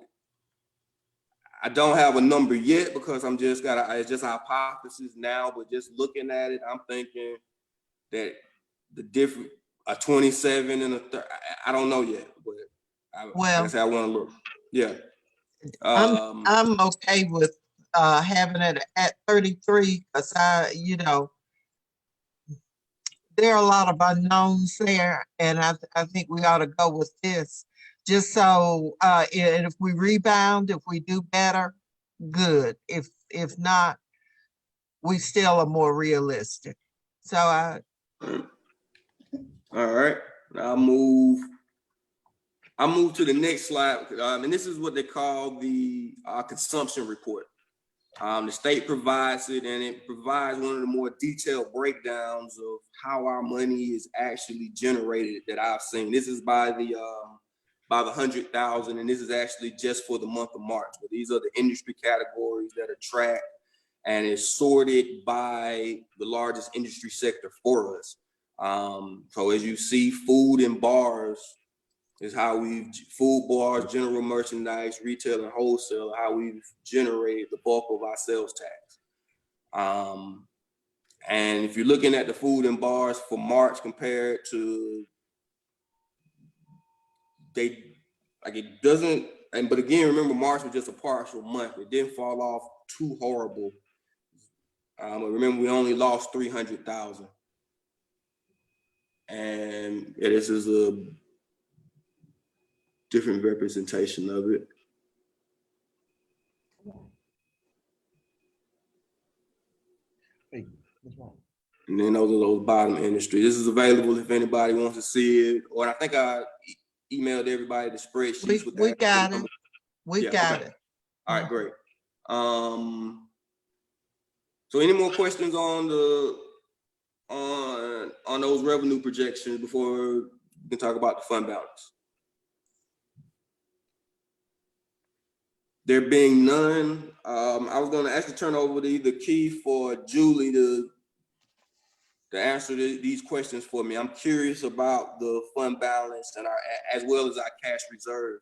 I don't have a number yet because it's just a hypothesis now, but just looking at it, I'm thinking that a 27 and a 30, I don't know yet, but I guess I want to look. Yeah. I'm okay with having it at 33 because there are a lot of unknowns there, and I think we ought to go with this. Just so, and if we rebound, if we do better, good. If not, we still are more realistic. So all right. I'll move to the next slide, and this is what they call the consumption report. The state provides it, and it provides one of the more detailed breakdowns of how our money is actually generated that I've seen. This is by the 100,000, and this is actually just for the month of March. But these are the industry categories that are tracked, and it's sorted by the largest industry sector for us. So as you see, food and bars is how food, bars, general merchandise, retail, and wholesale, how we've generated the bulk of our sales tax. And if you're looking at the food and bars for March compared to it doesn't, but again, remember March was just a partial month. It didn't fall off too horrible. Remember, we only lost 300,000. And this is a different representation of it. Hey, what's wrong? And then those bottom industry. This is available if anybody wants to see it. Or I think I emailed everybody the spreadsheets with that. We got it. We got it. All right, great. So any more questions on those revenue projections before we can talk about the fund balance? There being none, I was going to actually turn over the key for Julie to answer these questions for me. I'm curious about the fund balance and as well as our cash reserve.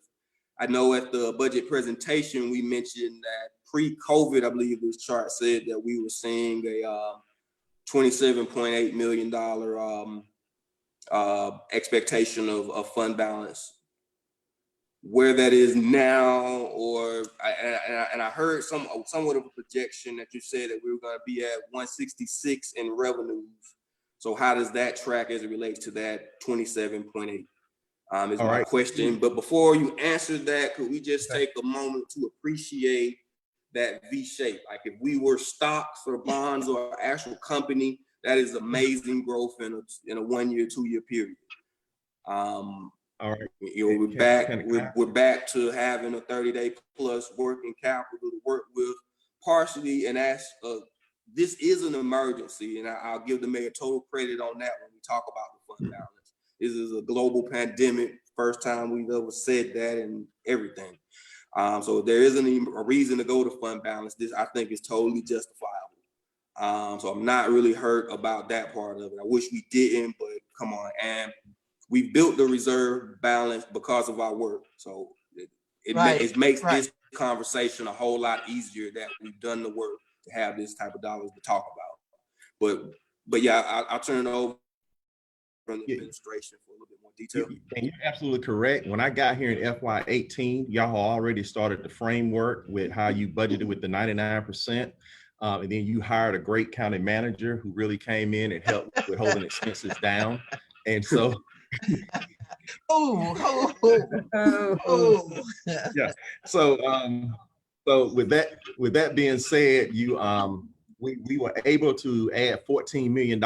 I know at the budget presentation, we mentioned that pre-COVID, I believe this chart said that we were seeing a $27.8 million expectation of fund balance. where that is now, or I heard somewhat of a projection that you said that we were going to be at 166 in revenues. So how does that track as it relates to that 27.8? Is my question. But before you answer that, could we just take a moment to appreciate that V shape? Like if we were stocks or bonds or actual company, that is amazing growth in a 1 year, 2 year period. All right. You know, we're back to having a 30-day plus working capital to work with, partially, and this is an emergency, and I'll give the mayor total credit on that when we talk about the fund balance. This is a global pandemic, first time we've ever said that and everything. So there isn't a reason to go to fund balance. This, I think, is totally justifiable. So I'm not really hurt about that part of it. I wish we didn't, but come on. And we built the reserve balance because of our work. So it makes this conversation a whole lot easier that we've done the work to have this type of dollars to talk about. But yeah, I'll turn it over from the administration for a little bit more detail. And you're absolutely correct. When I got here in FY18, y'all already started the framework with how you budgeted with the 99%. And then you hired a great county manager who really came in and helped with holding expenses down. And so yeah. So with that being said, we were able to add $14 million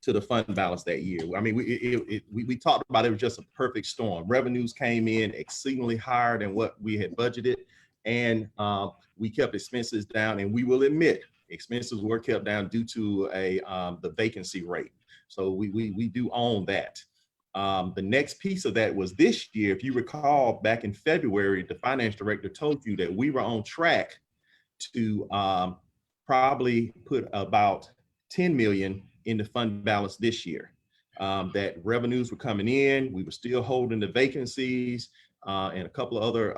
to the fund balance that year. I mean, we talked about it was just a perfect storm. Revenues came in exceedingly higher than what we had budgeted, and we kept expenses down. And we will admit, expenses were kept down due to the vacancy rate. So we do own that. The next piece of that was this year. If you recall, back in February, the finance director told you that we were on track to probably put about 10 million in the fund balance this year. That revenues were coming in, we were still holding the vacancies and a couple of other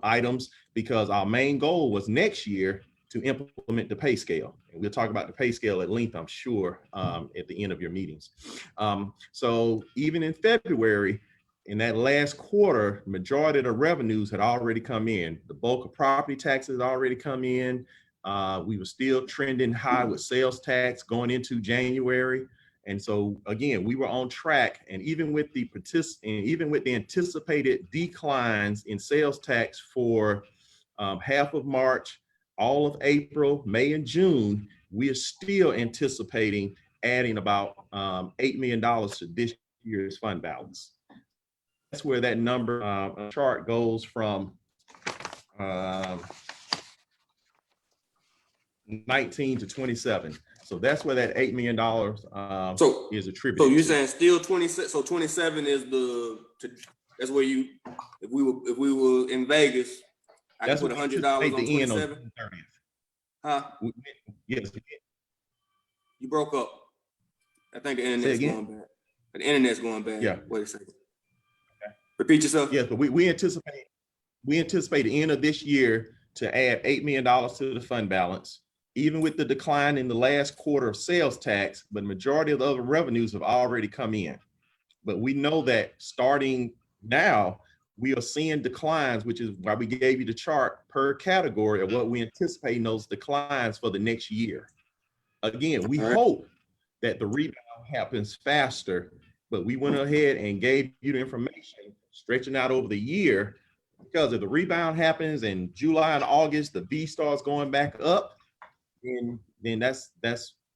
items, because our main goal was next year to implement the pay scale. And we'll talk about the pay scale at length, I'm sure, at the end of your meetings. So even in February, in that last quarter, majority of the revenues had already come in. The bulk of property taxes had already come in. We were still trending high with sales tax going into January. And so again, we were on track. And even with the anticipated declines in sales tax for half of March, all of April, May, and June, we are still anticipating adding about $8 million to this year's fund balance. That's where that number chart goes from 19 to 27. So that's where that $8 million is attributed. So you're saying still 26. So 27 is that's where you, if we were in Vegas, I could put $100 on 27. Huh? Yes. You broke up. I think the internet's going bad. The internet's going bad. Yeah. Wait a second. Okay. Repeat yourself. Yes, but we anticipate the end of this year to add $8 million to the fund balance, even with the decline in the last quarter of sales tax. But majority of the other revenues have already come in. But we know that starting now, we are seeing declines, which is why we gave you the chart per category of what we anticipate in those declines for the next year. Again, we hope that the rebound happens faster, but we went ahead and gave you the information stretching out over the year, because if the rebound happens in July and August, the V starts going back up, then that's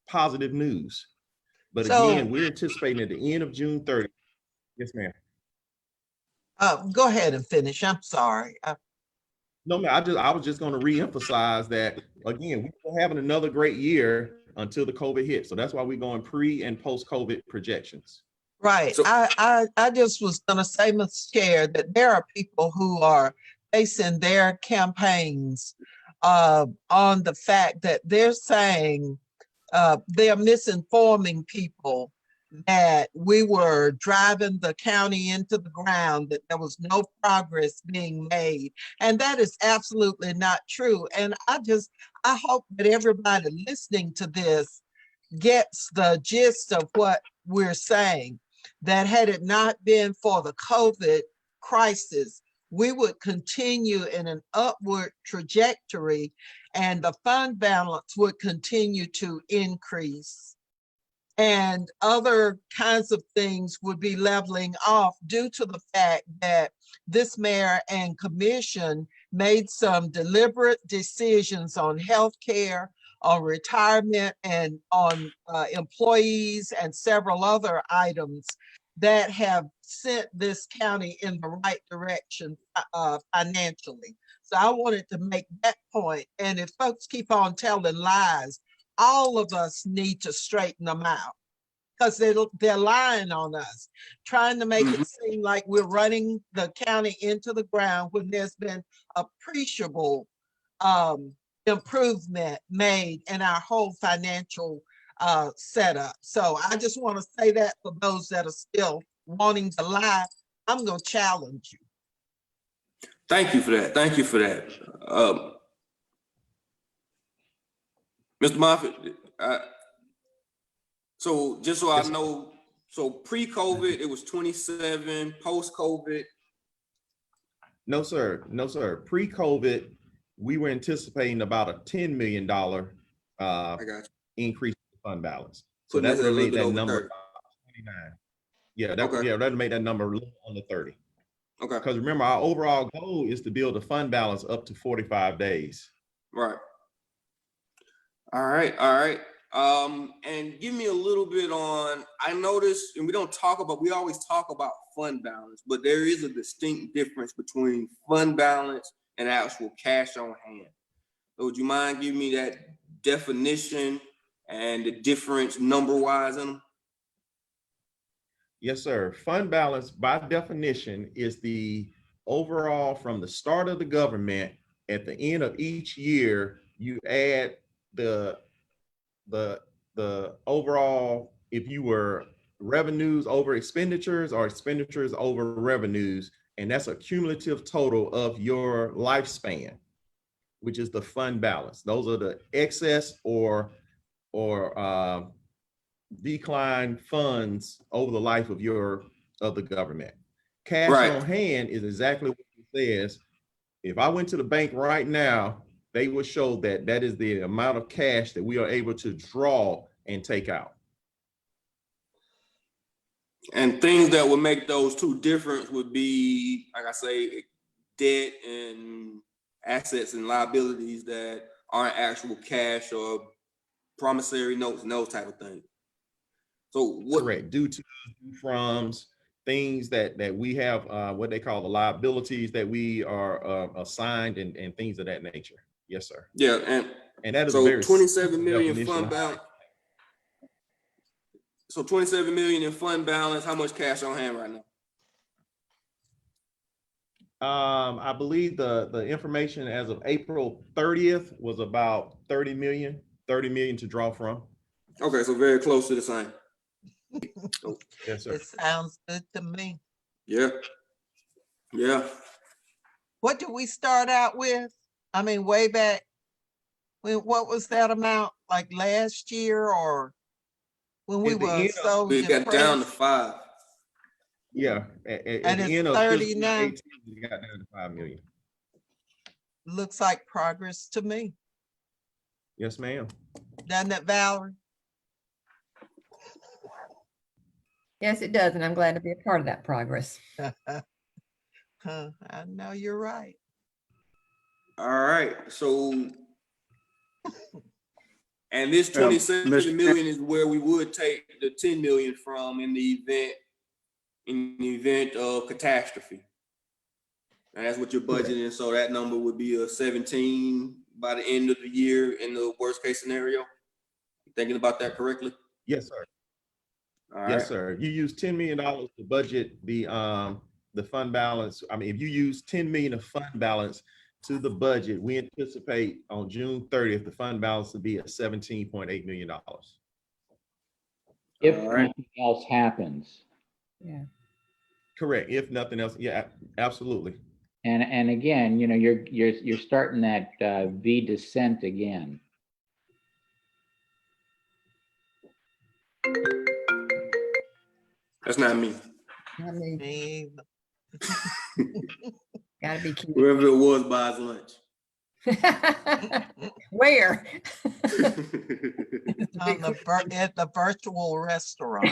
positive news. But again, we're anticipating at the end of June 30th. Yes, ma'am. Go ahead and finish. I'm sorry. No, man, I was just going to reemphasize that again, we were having another great year until the COVID hit. So that's why we're going pre and post COVID projections. Right. So, I just was going to say, Mr. Chair, that there are people who are basing their campaigns on the fact that they're saying they're misinforming people, that we were driving the county into the ground, that there was no progress being made. And that is absolutely not true. And I hope that everybody listening to this gets the gist of what we're saying. that had it not been for the COVID crisis, we would continue in an upward trajectory and the fund balance would continue to increase. And other kinds of things would be leveling off due to the fact that this mayor and commission made some deliberate decisions on healthcare, on retirement, and on employees and several other items that have sent this county in the right direction financially. So I wanted to make that point. And if folks keep on telling lies, all of us need to straighten them out because they're lying on us, trying to make it seem like we're running the county into the ground when there's been appreciable improvement made in our whole financial setup. So I just want to say that for those that are still wanting to lie, I'm going to challenge you. Thank you for that. Thank you for that. Mr. Moffitt, so just so I know, so pre-COVID, it was 27, post-COVID. No, sir. No, sir. Pre-COVID, we were anticipating about a $10 million increase in fund balance. So that would have made that number 29. Yeah, that made that number a little under 30. Okay. Because remember, our overall goal is to build a fund balance up to 45 days. Right. All right. All right. And give me a little bit on, I noticed, and we always talk about fund balance, but there is a distinct difference between fund balance and actual cash on hand. So would you mind giving me that definition and the difference number-wise in them? Yes, sir. Fund balance, by definition, is the overall from the start of the government. At the end of each year, you add the overall, if you were revenues over expenditures or expenditures over revenues, and that's a cumulative total of your lifespan, which is the fund balance. Those are the excess or decline funds over the life of the government. Cash on hand is exactly what it says. If I went to the bank right now, they would show that that is the amount of cash that we are able to draw and take out. And things that would make those two different would be, like I say, debt and assets and liabilities that aren't actual cash or promissory notes and those type of things. So what? Correct. Due to froms, things that we have, what they call the liabilities that we are assigned and things of that nature. Yes, sir. Yeah, and that is so very 27 million definition. fund balance. So 27 million in fund balance. How much cash on hand right now? I believe the information as of April 30th was about 30 million to draw from. Okay, so very close to the same. Yes, sir. It sounds good to me. Yeah. Yeah. What did we start out with? I mean, way back, what was that amount, like last year or when we were so we depressed? got down to 5. Yeah, at And the it's end of 30 now. 2018, we got down to 5 million. Looks like progress to me. Yes, ma'am. Doesn't it, Valerie? Yes, it does. And I'm glad to be a part of that progress. I know you're right. All right, so, and this 27 million is where we would take the 10 million from in the event of catastrophe. And that's what you're budgeting. So that number would be a 17 by the end of the year in the worst case scenario. You thinking about that correctly? Yes, sir. All Yes, right. sir. You use $10 million to budget the fund balance. I mean, if you use 10 million of fund balance to the budget, we anticipate on June 30th, the fund balance to be at $17.8 million. If nothing else happens. Yeah. Correct. If nothing else, yeah, absolutely. And again, you know, you're starting that V descent again. That's not me. Not me. Me, Gotta be cute. Whoever it was buys lunch. Where? on the, at the virtual restaurant.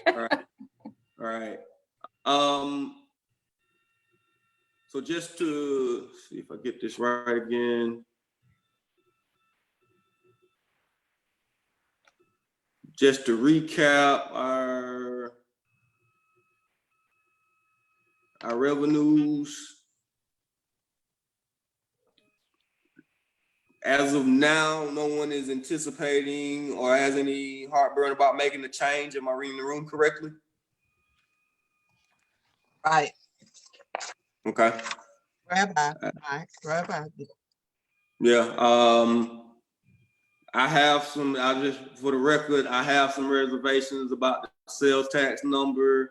All right. So just to see if I get this right again. Just to recap our revenues. As of now, no one is anticipating or has any heartburn about making the change. Am I reading the room correctly? Right. Okay. Rabbi, right, Rabbi. Yeah. I have some, for the record, I have some reservations about the sales tax number,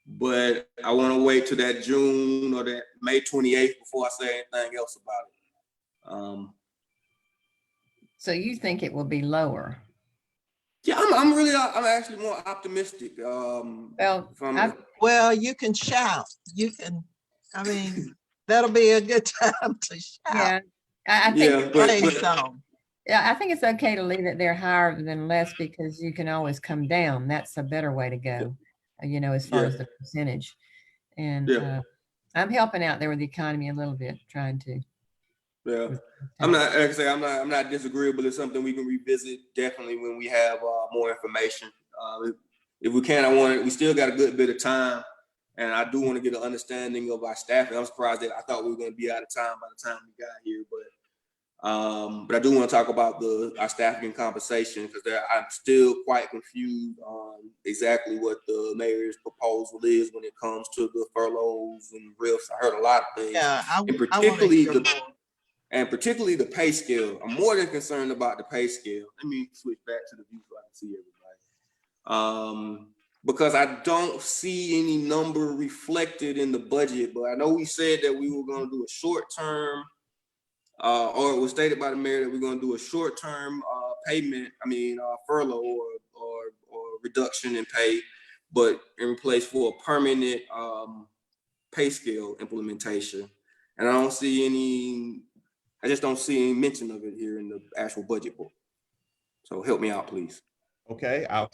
but I want to wait till that June or that May 28th before I say anything else about it. So you think it will be lower? Yeah, I'm actually more optimistic. Well, you can shout. You can, I mean, that'll be a good time to shout. Yeah, I think. Yeah, I think it's okay to leave it there higher than less because you can always come down. That's a better way to go, you know, as far as the percentage. And I'm helping out there with the economy a little bit, trying to. Yeah, I'm not, like I say, I'm not disagreeable. It's something we can revisit definitely when we have more information. If we can, we still got a good bit of time, and I do want to get an understanding of our staffing. I'm surprised that I thought we were going to be out of time by the time we got here, but I do want to talk about our staffing and compensation because I'm still quite confused on exactly what the mayor's proposal is when it comes to the furloughs and RIFs. I heard a lot of things, and particularly the pay scale. I'm more than concerned about the pay scale. Let me switch back to the view so I can see everybody. Because I don't see any number reflected in the budget, but I know we said that we were going to do a short term, or it was stated by the mayor that we're going to do a short term furlough or reduction in pay, but in place for a permanent pay scale implementation. And I just don't see any mention of it here in the actual budget book. So help me out, please. Okay, I'll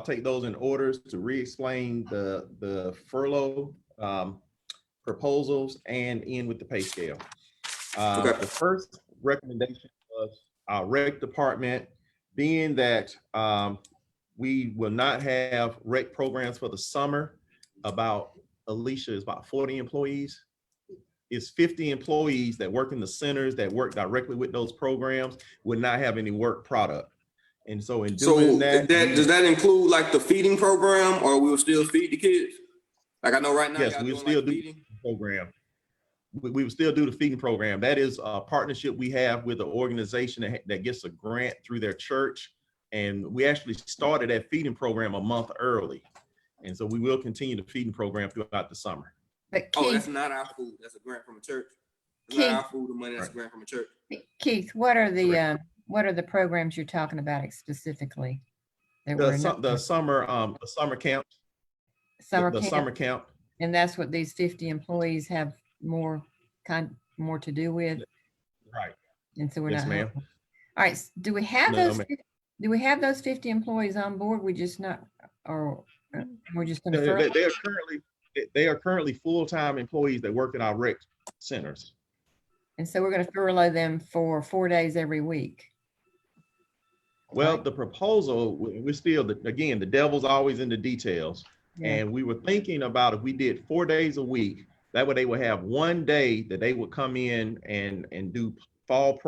take those in orders to re-explain the furlough proposals and end with the pay scale. The first recommendation was our rec department, being that we will not have rec programs for the summer. Alicia, is about 40 employees. It's 50 employees that work in the centers that work directly with those programs would not have any work product. And so in doing does that include like the feeding program, or we will still feed the kids? Like I know right now, yes, we will still do the program. We will still do the feeding program. That is a partnership we have with an organization that gets a grant through their church. And we actually started that feeding program a month early. And so we will continue the feeding program throughout the summer. But Keith, that's not our food. That's a grant from a church. It's not our food or money. That's a grant from a church. Keith, what are the programs you're talking about specifically? The summer camp. Summer camp. And that's what these 50 employees have more to do with. Right. And so we're yes, not. ma'am. All right. Do we have do we have those 50 employees on board? We just not, or we're just going to. They are currently full-time employees that work in our rec centers. And so we're going to furlough them for 4 days every week. Well, the proposal, we're still, again, the devil's always in the details. Yeah. And we were thinking about if we did 4 days a week, that way they would have 1 day that they would come in and do fall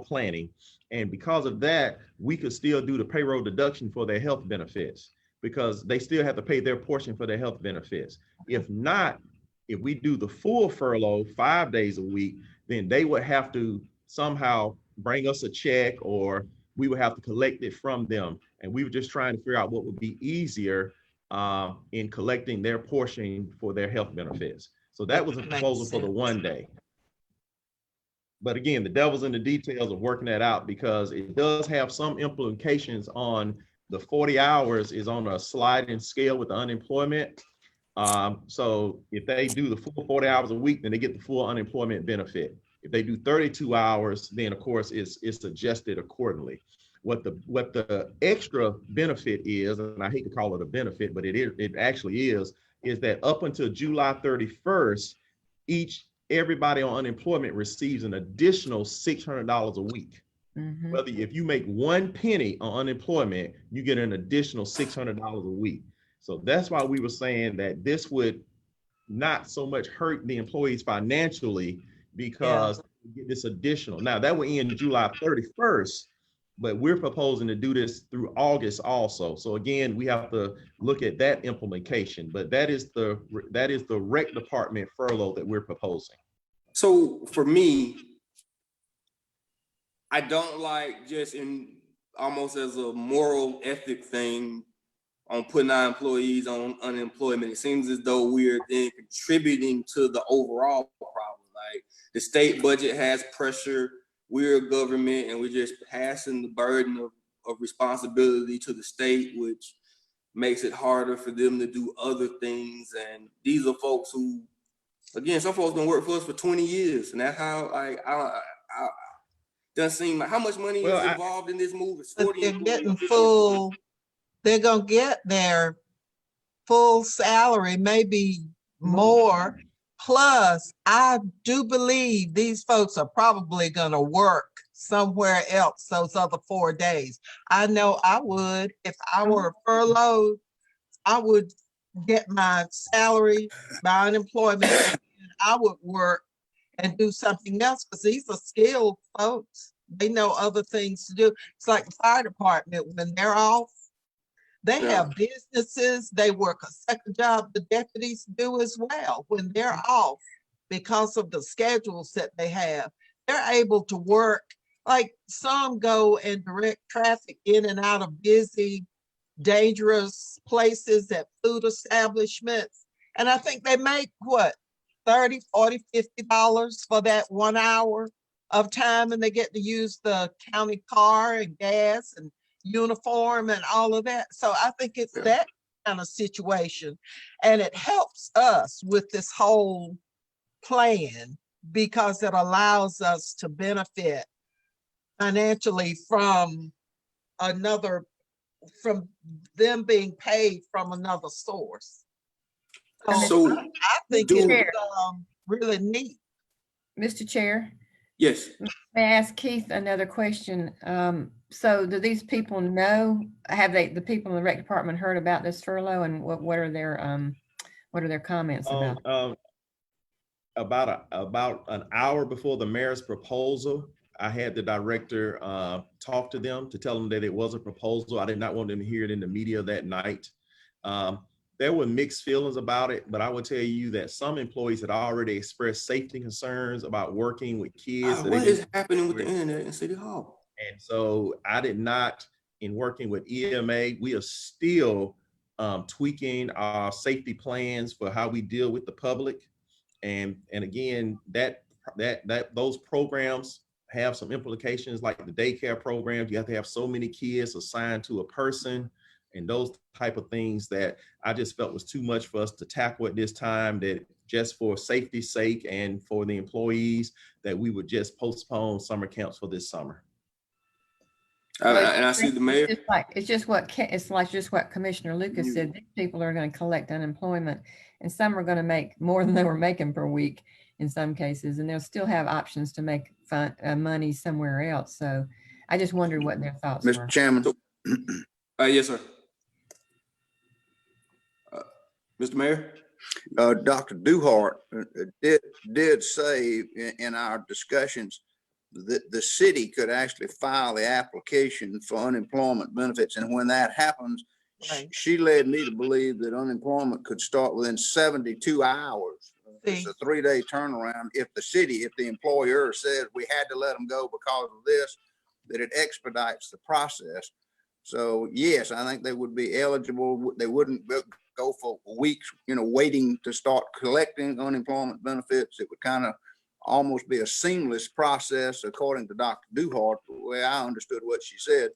planning. And because of that, we could still do the payroll deduction for their health benefits, because they still have to pay their portion for their health benefits. If not, if we do the full furlough 5 days a week, then they would have to somehow bring us a check, or we would have to collect it from them. And we were just trying to figure out what would be easier in collecting their portion for their health benefits. So that was a proposal for the 1 day. But again, the devil's in the details of working that out, because it does have some implications on the 40 hours is on a sliding scale with the unemployment. So if they do the full 40 hours a week, then they get the full unemployment benefit. If they do 32 hours, then of course it's adjusted accordingly. What the extra benefit is, and I hate to call it a benefit, but it actually is that up until July 31st, everybody on unemployment receives an additional $600 a week. Mhm. Whether if you make 1 penny on unemployment, you get an additional $600 a week. So that's why we were saying that this would not so much hurt the employees financially, because you get this additional. Now that will end July 31st, but we're proposing to do this through August also. So again, we have to look at that implementation, but that is the rec department furlough that we're proposing. So for me, I don't like, just in almost as a moral ethic thing, on putting our employees on unemployment. It seems as though we're then contributing to the overall problem. Like, the state budget has pressure. We're a government, and we're just passing the burden of responsibility to the state, which makes it harder for them to do other things. And these are folks who, again, some folks been working for us for 20 years, and that's how, like, doesn't seem like, how much money is involved in this move? It's 40 They're employees. getting full, they're gonna get their full salary, maybe more. Plus, I do believe these folks are probably gonna work somewhere else those other 4 days. I know I would, if I were furloughed, I would get my salary, my unemployment, and I would work and do something else, because these are skilled folks. They know other things to do. It's like the fire department, when they're off, they have businesses, they work a second job the deputies do as well. When they're off, because of the schedules that they have, they're able to work. Like, some go and direct traffic in and out of busy, dangerous places at food establishments. And I think they make what, $30, $40, $50 for that 1 hour of time, and they get to use the county car and gas and uniform and all of that. So I think it's that kind of situation. And it helps us with this whole plan, because it allows us to benefit financially from them being paid from another source. So I think it's really neat. Mr. Chair, Yes. may I ask Keith another question? So do these people know, the people in the rec department heard about this furlough, and what are their comments about? About an hour before the mayor's proposal, I had the director talk to them to tell them that it was a proposal. I did not want them to hear it in the media that night. There were mixed feelings about it, but I will tell you that some employees had already expressed safety concerns about working with kids. What is happening with the internet in City Hall? And so I did not, in working with EMA, we are still tweaking our safety plans for how we deal with the public. And again, those programs have some implications, like the daycare programs. You have to have so many kids assigned to a person, and those type of things that I just felt was too much for us to tackle at this time, that just for safety's sake and for the employees, that we would just postpone summer camps for this summer. And I see the mayor. It's just what Commissioner Lucas said. These people are going to collect unemployment, and some are going to make more than they were making per week in some cases, and they'll still have options to make money somewhere else. So I just wondered what their thoughts were. Mr. Chairman. Yes, sir. Mr. Mayor? Dr. Duhart did say in our discussions that the city could actually file the application for unemployment benefits. And when that happens, she led me to believe that unemployment could start within 72 hours. It's a 3-day turnaround. If the employer says we had to let them go because of this, that it expedites the process. So yes, I think they would be eligible. They wouldn't go for weeks, waiting to start collecting unemployment benefits. It would kind of almost be a seamless process, according to Dr. Duhart, the way I understood what she said.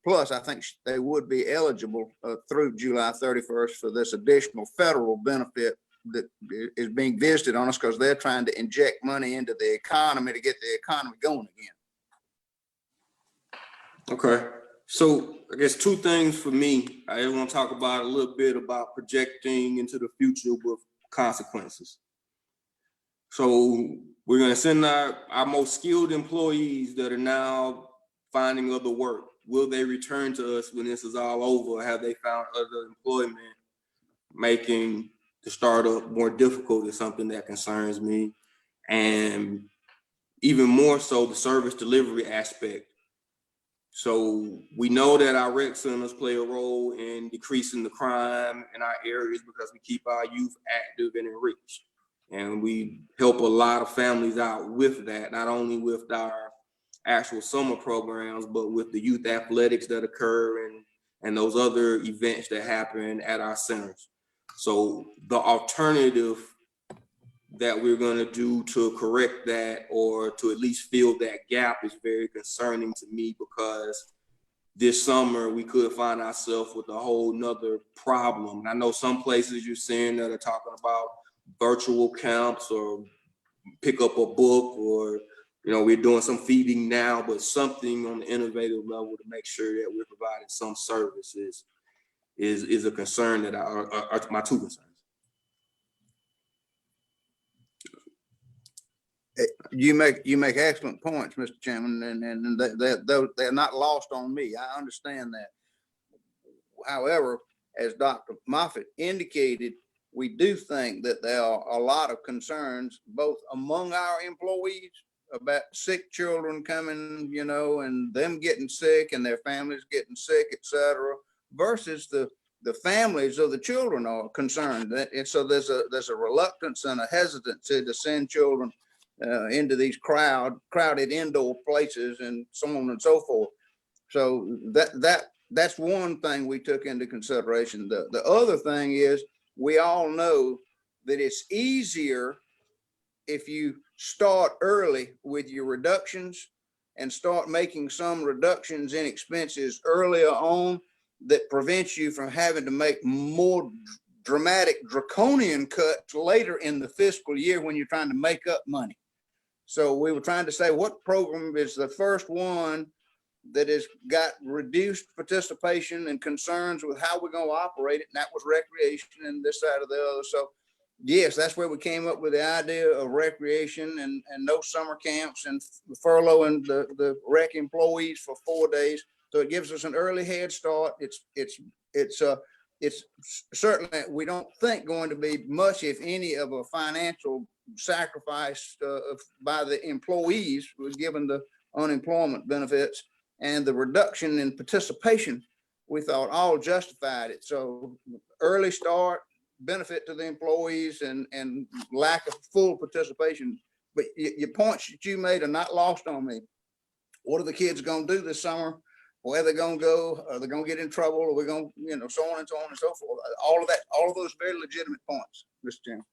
Plus, I think they would be eligible through July 31st for this additional federal benefit that is being visited on us because they're trying to inject money into the economy to get the economy going again. Okay, so I guess two things for me. I just want to talk about a little bit about projecting into the future with consequences. So we're going to send our most skilled employees that are now finding other work. Will they return to us when this is all over? Have they found other employment? Making the startup more difficult is something that concerns me. And even more so, the service delivery aspect. So we know that our rec centers play a role in decreasing the crime in our areas because we keep our youth active and enriched. And we help a lot of families out with that, not only with our actual summer programs, but with the youth athletics that occur and those other events that happen at our centers. So the alternative that we're going to do to correct that or to at least fill that gap is very concerning to me, because this summer we could find ourselves with a whole nother problem. And I know some places you're seeing that are talking about virtual camps or pick up a book, or we're doing some feeding now, but something on the innovative level to make sure that we're providing some services is a concern that are my two concerns. You make excellent points, Mr. Chairman, and they're not lost on me. I understand that. However, as Dr. Moffitt indicated, we do think that there are a lot of concerns both among our employees about sick children coming, and them getting sick and their families getting sick, et cetera, versus the families of the children are concerned. And so there's a reluctance and a hesitancy to send children into these crowded indoor places and so on and so forth. So that's one thing we took into consideration. The other thing is, we all know that it's easier if you start early with your reductions and start making some reductions in expenses earlier on that prevents you from having to make more dramatic draconian cuts later in the fiscal year when you're trying to make up money. So we were trying to say, what program is the first one that has got reduced participation and concerns with how we're going to operate it, and that was recreation and this side or the other. So yes, that's where we came up with the idea of recreation and no summer camps and furloughing the rec employees for 4 days. So it gives us an early head start. It's certainly, we don't think, going to be much, if any, of a financial sacrifice by the employees, given the unemployment benefits and the reduction in participation. We thought all justified it. So early start, benefit to the employees, and lack of full participation. But your points that you made are not lost on me. What are the kids going to do this summer? Where they're going to go? Are they going to get in trouble? Are we going to, so on and so on and so forth? All of those very legitimate points, Mr. Chairman.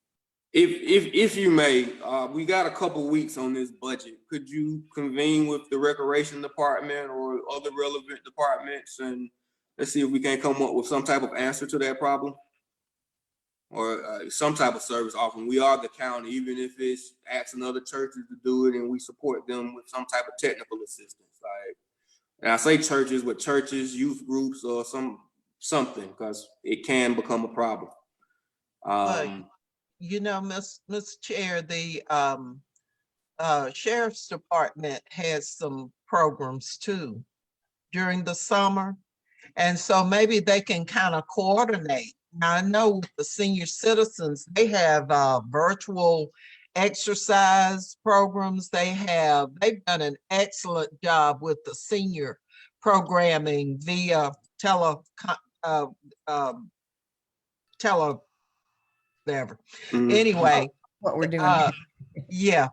If you may, we got a couple weeks on this budget. Could you convene with the recreation department or other relevant departments, and let's see if we can come up with some type of answer to that problem, or some type of service offering? We are the county, even if it's asking other churches to do it, and we support them with some type of technical assistance. And I say churches, with churches, youth groups, or something, because it can become a problem. Ms. Chair, the Sheriff's Department has some programs too during the summer. And so maybe they can kind of coordinate. Now, I know the senior citizens, they have virtual exercise programs. They've done an excellent job with the senior programming via whatever. Anyway, What we're doing. yeah.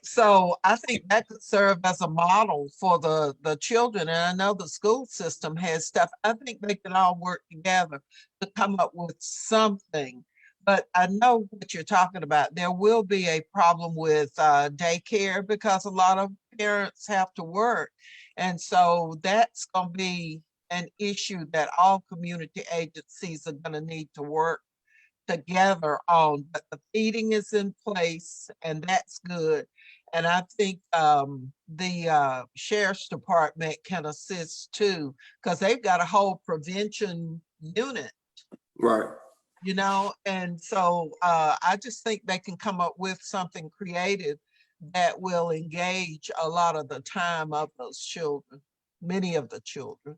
So I think that could serve as a model for the children. And I know the school system has stuff. I think they can all work together to come up with something. But I know what you're talking about. There will be a problem with daycare because a lot of parents have to work. And so that's gonna be an issue that all community agencies are gonna need to work together on, but the feeding is in place and that's good. And I think the sheriff's department can assist too, because they've got a whole prevention unit, Right. you know, and so I just think they can come up with something creative that will engage a lot of the time of those children, many of the children.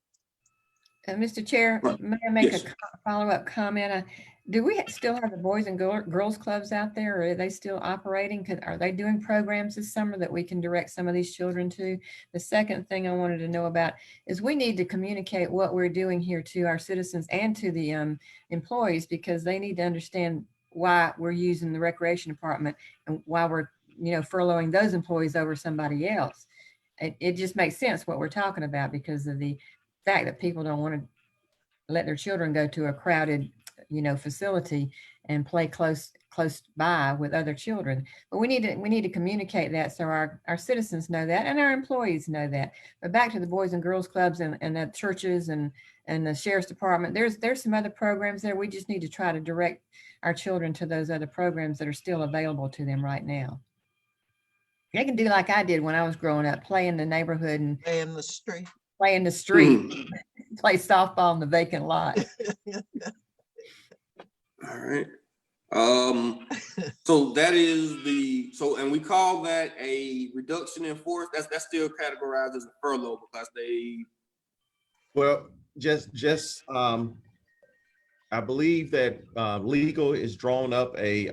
Mr. Chair, Right. may I make Yes. a follow-up comment? Do we still have the Boys and Girls Clubs out there? Or are they still operating? Are they doing programs this summer that we can direct some of these children to? The second thing I wanted to know about is we need to communicate what we're doing here to our citizens and to the employees, because they need to understand why we're using the recreation department and why we're, furloughing those employees over somebody else. It just makes sense what we're talking about because of the fact that people don't want to let their children go to a crowded, facility and play close by with other children. But we need to communicate that so our citizens know that and our employees know that. But back to the Boys and Girls Clubs and the churches and the sheriff's department, there's some other programs there. We just need to try to direct our children to those other programs that are still available to them right now. They can do like I did when I was growing up, play in the neighborhood and Play in the street. play in the street, play softball in the vacant lot. All right. So that is and we call that a reduction in force. That's still categorized as a furlough because they. Well, just I believe that legal is drawn up a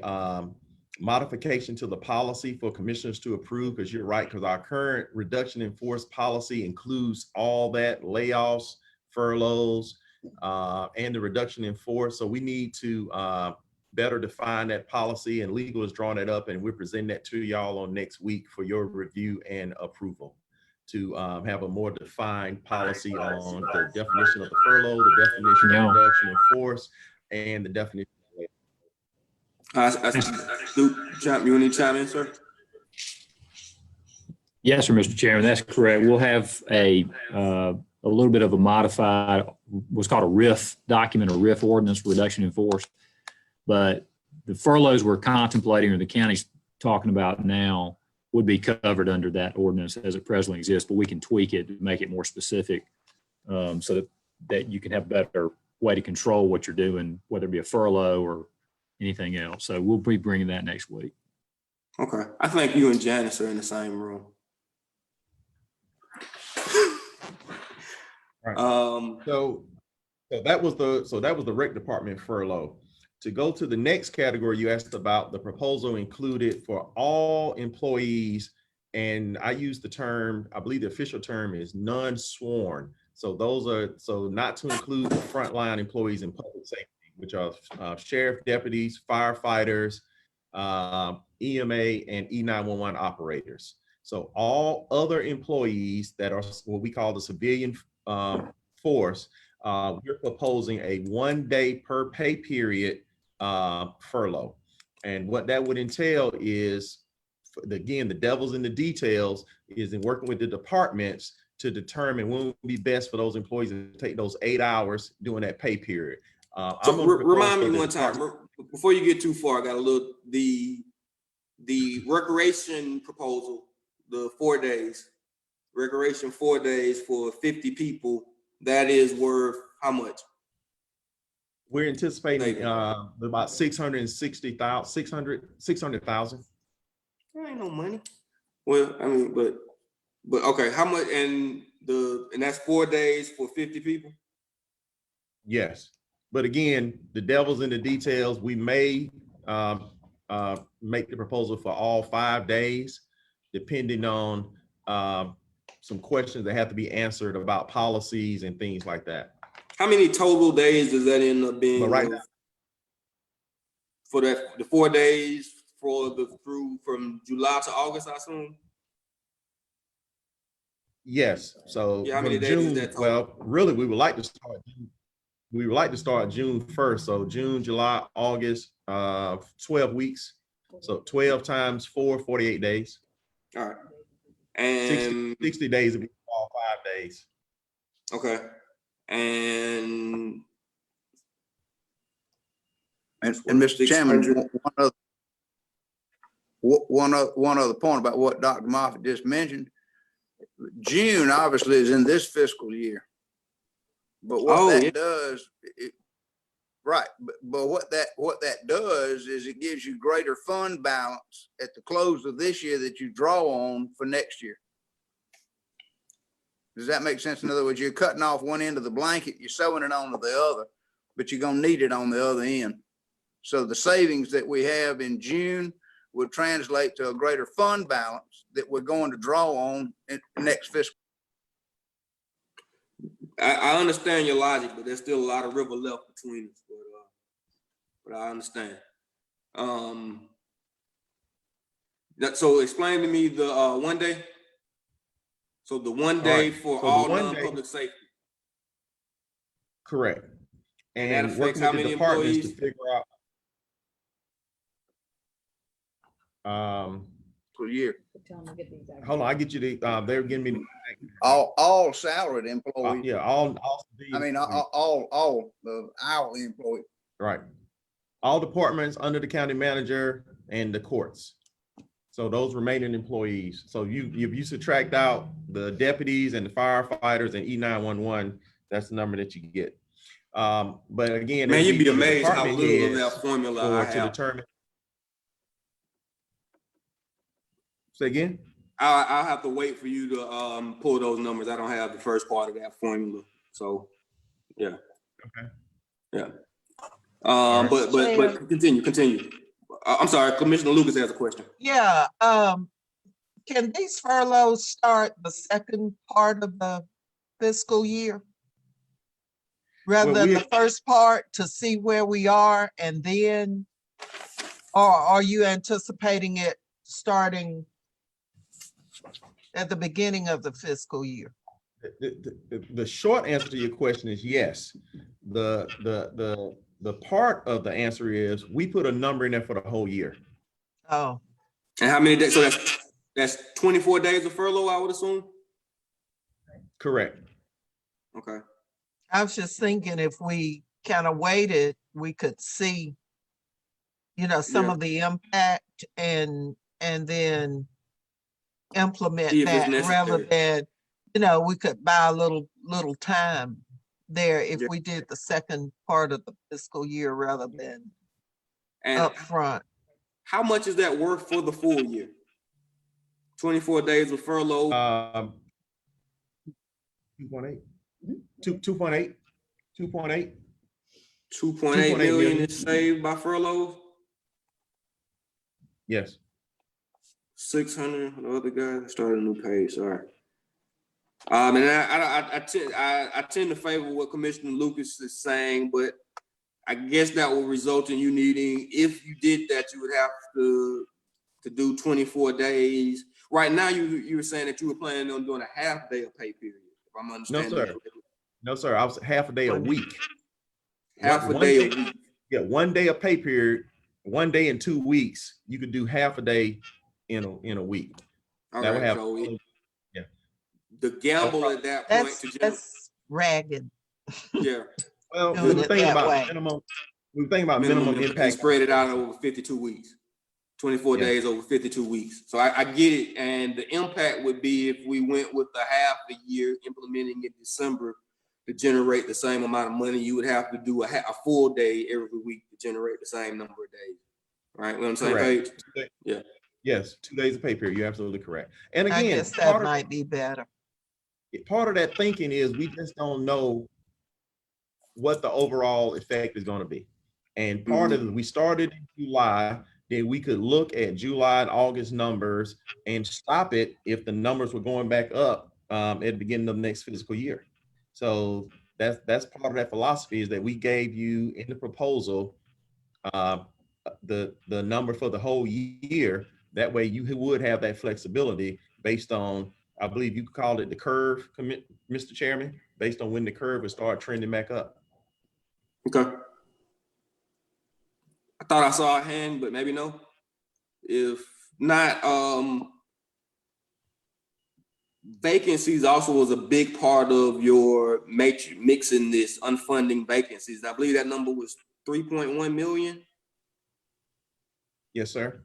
modification to the policy for commissioners to approve, because you're right, because our current reduction in force policy includes all that, layoffs, furloughs, and the reduction in force. So we need to better define that policy, and legal is drawing it up, and we're presenting that to y'all on next week for your review and approval to have a more defined policy on the definition of the furlough, the definition of reduction in force, and the definition of You want to chime in, sir? Yes, sir, Mr. Chairman, that's correct. We'll have a little bit of a modified, what's called a RIF document, or RIF ordinance, reduction in force. But the furloughs we're contemplating, or the county's talking about now, would be covered under that ordinance as it presently exists, but we can tweak it to make it more specific so that you can have a better way to control what you're doing, whether it be a furlough or anything else. So we'll be bringing that next week. Okay. I think you and Janice are in the same room. Right. So that was the rec department furlough. To go to the next category, you asked about the proposal included for all employees, and I use the term, I believe the official term is non-sworn. So not to include the frontline employees in public safety, which are sheriff deputies, firefighters, EMA, and E911 operators. So all other employees that are what we call the civilian force, we're proposing a 1 day per pay period furlough. And what that would entail is, again, the devil's in the details, is in working with the departments to determine when would be best for those employees to take those 8 hours during that pay period. So remind me one time, before you get too far, I got a little, the recreation proposal, the 4 days, recreation 4 days for 50 people, that is worth how much? We're anticipating about 600,000. That ain't no money. Well, I mean, but okay, how much? And that's 4 days for 50 people? Yes, but again, the devil's in the details. We may make the proposal for all 5 days, depending on some questions that have to be answered about policies and things like that. How many total days does that end up being? But right now, for the 4 days through from July to August, I assume? yes. So yeah, how many days June, is that total? well, really, we would like to start June 1st. So June, July, August, 12 weeks. So 12 times 4, 48 days. All right. And 60 days would be all 5 days. Okay. And Mr. Chairman, 600. one other point about what Dr. Moffitt just mentioned. June obviously is in this fiscal year. But what that does, right, but what that does is it gives you greater fund balance at the close of this year that you draw on for next year. Does that make sense? In other words, you're cutting off one end of the blanket, you're sewing it onto the other, but you're gonna need it on the other end. So the savings that we have in June will translate to a greater fund balance that we're going to draw on in next fiscal. I understand your logic, but there's still a lot of river left between us. But I understand. So explain to me the 1 day. So the 1 day for all non-public safety. Correct. And that And affects working how with the many departments to employees? figure out. Per year. Tell them to get the exact. Hold on, I get you the, they're giving me. All salaried employees. Yeah, all. I mean, all the hourly employees. Right. All departments under the county manager and the courts. So those remaining employees. So if you subtract out the deputies and the firefighters and E911, that's the number that you get. But again, Man, you'd be for the amazed how department little of heads that formula I to have. determine. Say again? I'll have to wait for you to pull those numbers. I don't have the first part of that formula. So yeah. Okay. Yeah. But continue. I'm sorry, Commissioner Lucas has a question. Yeah, can these furloughs start the second part of the fiscal year? Rather than the first part to see where we are and then, or are you anticipating it starting at the beginning of the fiscal year? The short answer to your question is yes. The part of the answer is we put a number in there for the whole year. Oh. And how many days? So that's 24 days of furlough, I would assume? Correct. Okay. I was just thinking if we kind of waited, we could see, some of the impact and then implement that rather than, we could buy a little time there if we did the second part of the fiscal year rather than upfront. How much is that worth for the full year? 24 days of furlough. 2.8. 2.8. 2.8 million is saved by furloughs? Yes. 600, the other guy started a new page, sorry. And I tend to favor what Commissioner Lucas is saying, but I guess that will result in you needing, if you did that, you would have to do 24 days. Right now, you were saying that you were planning on doing a half day of pay period, if I'm understanding. No, sir. No, sir. I was half a day a week. Half a day a week. Yeah, 1 day of pay period, 1 day in 2 weeks. You could do half a day in a week. All that right, would have, so yeah. The gamble at that point that's ragged. Yeah. Well, we were thinking about minimum. We were thinking about minimum impact. And spread it out over 52 weeks. 24 days over 52 weeks. So I get it. And the impact would be if we went with the half a year implementing in December to generate the same amount of money, you would have to do a full day every week to generate the same number of days. Right? We're on the same page? Yeah. Yes, 2 days of pay period. You're absolutely correct. And again, I guess that might be better. Part of that thinking is we just don't know what the overall effect is going to be. And part of it, we started in July, then we could look at July and August numbers and stop it if the numbers were going back up at the beginning of the next fiscal year. So that's part of that philosophy, is that we gave you in the proposal the number for the whole year. That way you would have that flexibility based on, I believe you called it the curve, Mr. Chairman, based on when the curve would start trending back up. Okay. I thought I saw a hand, but maybe no. If not, vacancies also was a big part of your matrix, mixing this unfunding vacancies. I believe that number was 3.1 million. Yes, sir.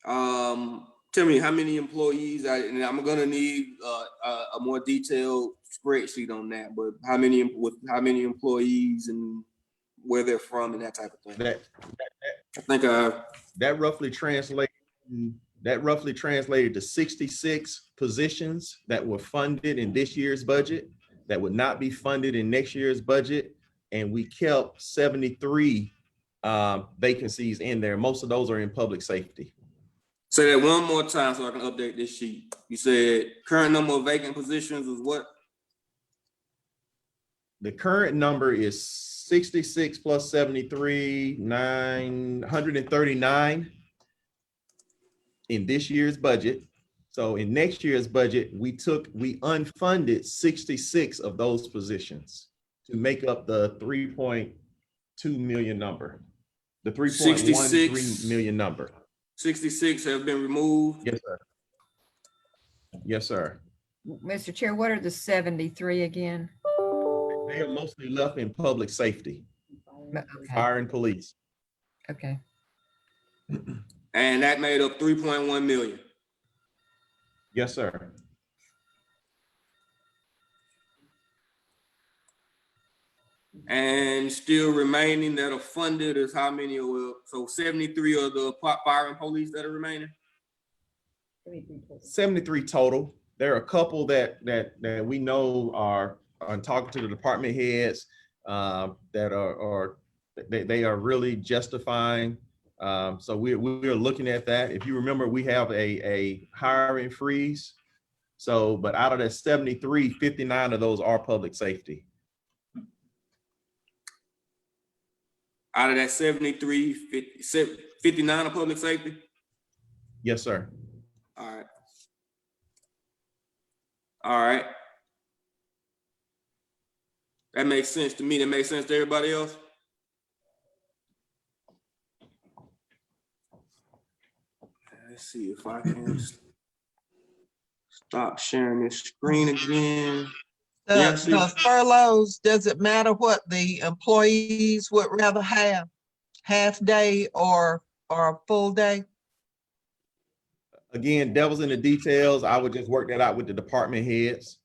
Tell me how many employees, and I'm gonna need a more detailed spreadsheet on that, but how many employees and where they're from and that type of thing. I think that roughly translated to 66 positions that were funded in this year's budget that would not be funded in next year's budget, and we kept 73 vacancies in there. Most of those are in public safety. say that one more time so I can update this sheet. You said current number of vacant positions is what? The current number is 66 plus 73, 939 in this year's budget. So in next year's budget, we unfunded 66 of those positions to make up the 3.2 million number, the 3.13 million number. 66 have been removed. Yes, sir. Yes, sir. Mr. Chair, what are the 73 again? They are mostly left in public safety, Okay. fire and police. Okay. And that made up 3.1 million. Yes, sir. And still remaining that are funded is how many? So 73 of the fire and police that are remaining? 73 total. There are a couple that we know are talking to the department heads that are really justifying. So we're looking at that. If you remember, we have a hiring freeze. So, but out of that 73, 59 of those are public safety. Out of that 73, 59 are public safety? Yes, sir. All right. All right. That makes sense to me. That makes sense to everybody else? Let's see if I can stop sharing this screen again. The furloughs, does it matter what the employees would rather have? Half day or a full day? Again, devil's in the details. I would just work that out with the department heads,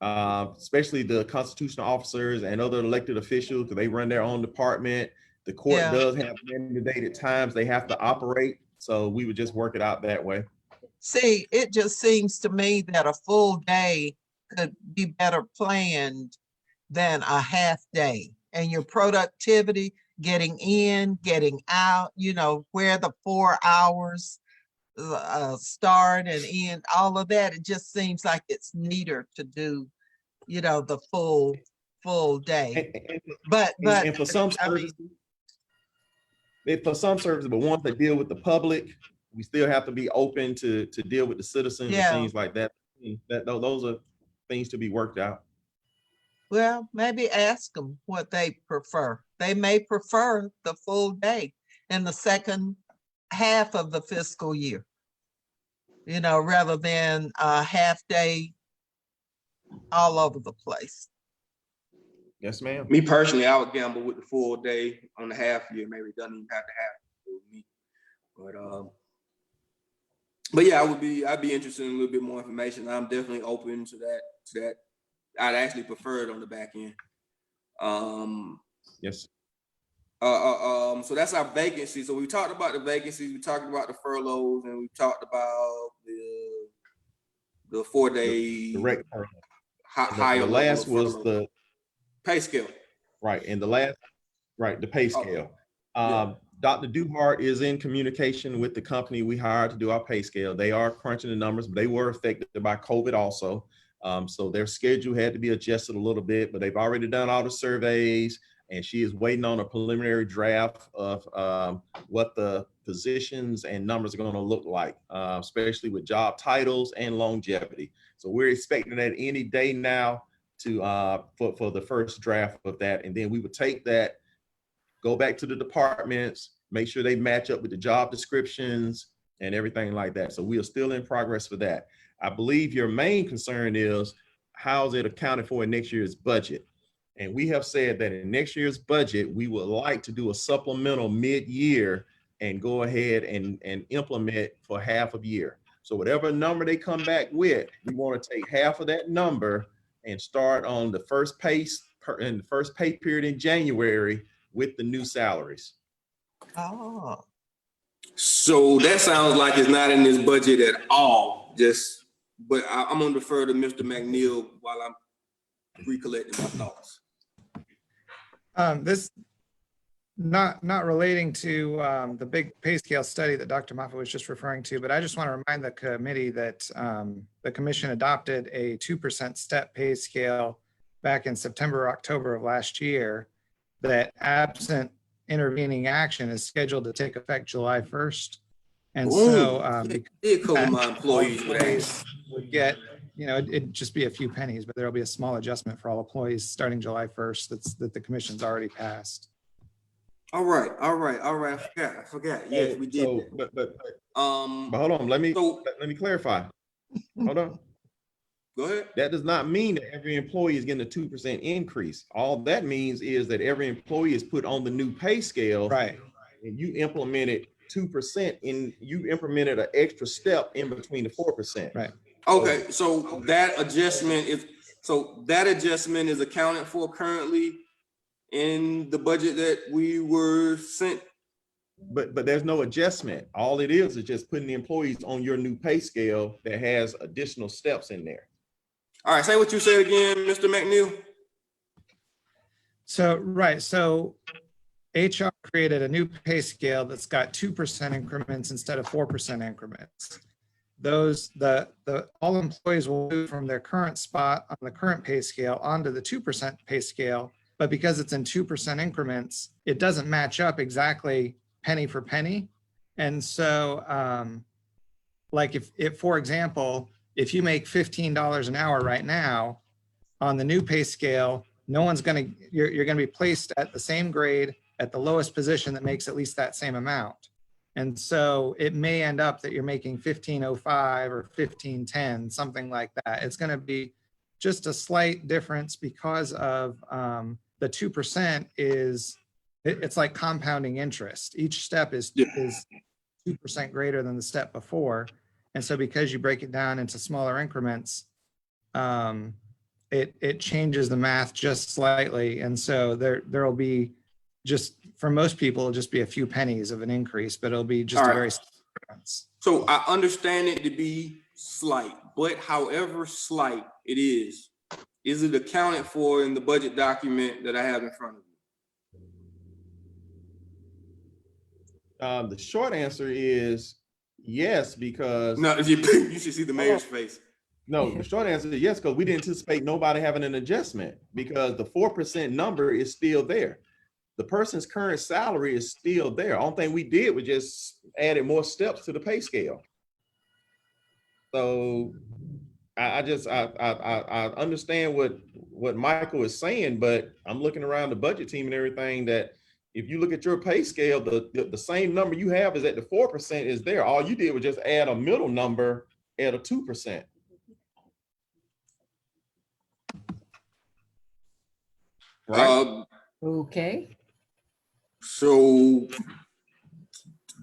especially the constitutional officers and other elected officials, because they run their own department. The court does have mandated times they have to operate. So we would just work it out that way. See, it just seems to me that a full day could be better planned than a half day. And your productivity, getting in, getting out, you know, where the 4 hours start and end, all of that, it just seems like it's neater to do, you know, the full day. But for some services, but ones that deal with the public, we still have to be open to deal with the citizens and things like that. Those are things to be worked out. Well, maybe ask them what they prefer. They may prefer the full day in the second half of the fiscal year, you know, rather than a half day all over the place. Yes, ma'am. Me personally, I would gamble with the full day on the half year. Maybe it doesn't even have to happen with me. But yeah, I'd be interested in a little bit more information. I'm definitely open to that. I'd actually prefer it on the back end. Yes. So that's our vacancy. So we talked about the vacancies, we talked about the furloughs, and we talked about the 4-day direct higher. The last was the pay scale. Right. And the last, the pay scale. Dr. Duhart is in communication with the company we hired to do our pay scale. They are crunching the numbers, but they were affected by COVID also. So their schedule had to be adjusted a little bit, but they've already done all the surveys, and she is waiting on a preliminary draft of what the positions and numbers are going to look like, especially with job titles and longevity. So we're expecting that any day now to for the first draft of that, and then we would take that, go back to the departments, make sure they match up with the job descriptions and everything like that. So we are still in progress for that. I believe your main concern is how's it accounted for in next year's budget? And we have said that in next year's budget, we would like to do a supplemental mid-year and go ahead and implement for half a year. So whatever number they come back with, we want to take half of that number and start on the first pay in the first pay period in January with the new salaries. Oh, So that sounds like it's not in this budget at all. But I'm gonna defer to Mr. McNeil while I'm recollecting my thoughts. This not relating to the big pay scale study that Dr. Moffitt was just referring to, but I just want to remind the committee that the commission adopted a 2% step pay scale back in September, October of last year, that absent intervening action is scheduled to take effect July 1st. And so my employees would get, it'd just be a few pennies, but there'll be a small adjustment for all employees starting July 1st that the commission's already passed. All right. I forgot. Yes, we did. So, but hold on. Let me clarify. Hold on. Go ahead. That does not mean that every employee is getting a 2% increase. All that means is that every employee is put on the new pay scale. Right. And you implemented 2% you implemented an extra step in between the 4%. Right. Okay. So that adjustment is accounted for currently in the budget that we were sent. But there's no adjustment. All it is just putting the employees on your new pay scale that has additional steps in there. All right, say what you said again, Mr. McNeil. So HR created a new pay scale that's got 2% increments instead of 4% increments. All employees will move from their current spot on the current pay scale onto the 2% pay scale. But because it's in 2% increments, it doesn't match up exactly penny for penny. And so like if, for example, if you make $15 an hour right now on the new pay scale, you're going to be placed at the same grade at the lowest position that makes at least that same amount. And so it may end up that you're making $15.05 or $15.10, something like that. It's going to be just a slight difference because of the 2% it's like compounding interest. Each step is 2% greater than the step before. And so because you break it down into smaller increments, it changes the math just slightly. And so there'll be just, for most people, it'll just be a few pennies of an increase, but it'll be just a very small difference. So I understand it to be slight, but however slight it is it accounted for in the budget document that I have in front of The short answer is yes, because you? No, you should see the mayor's face. No, the short answer is yes, because we didn't anticipate nobody having an adjustment because the 4% number is still there. The person's current salary is still there. Only thing we did was just added more steps to the pay scale. So I understand what Michael is saying, but I'm looking around the budget team and everything that if you look at your pay scale, the same number you have is at the 4% is there. All you did was just add a middle number at a 2%. Right. Okay. So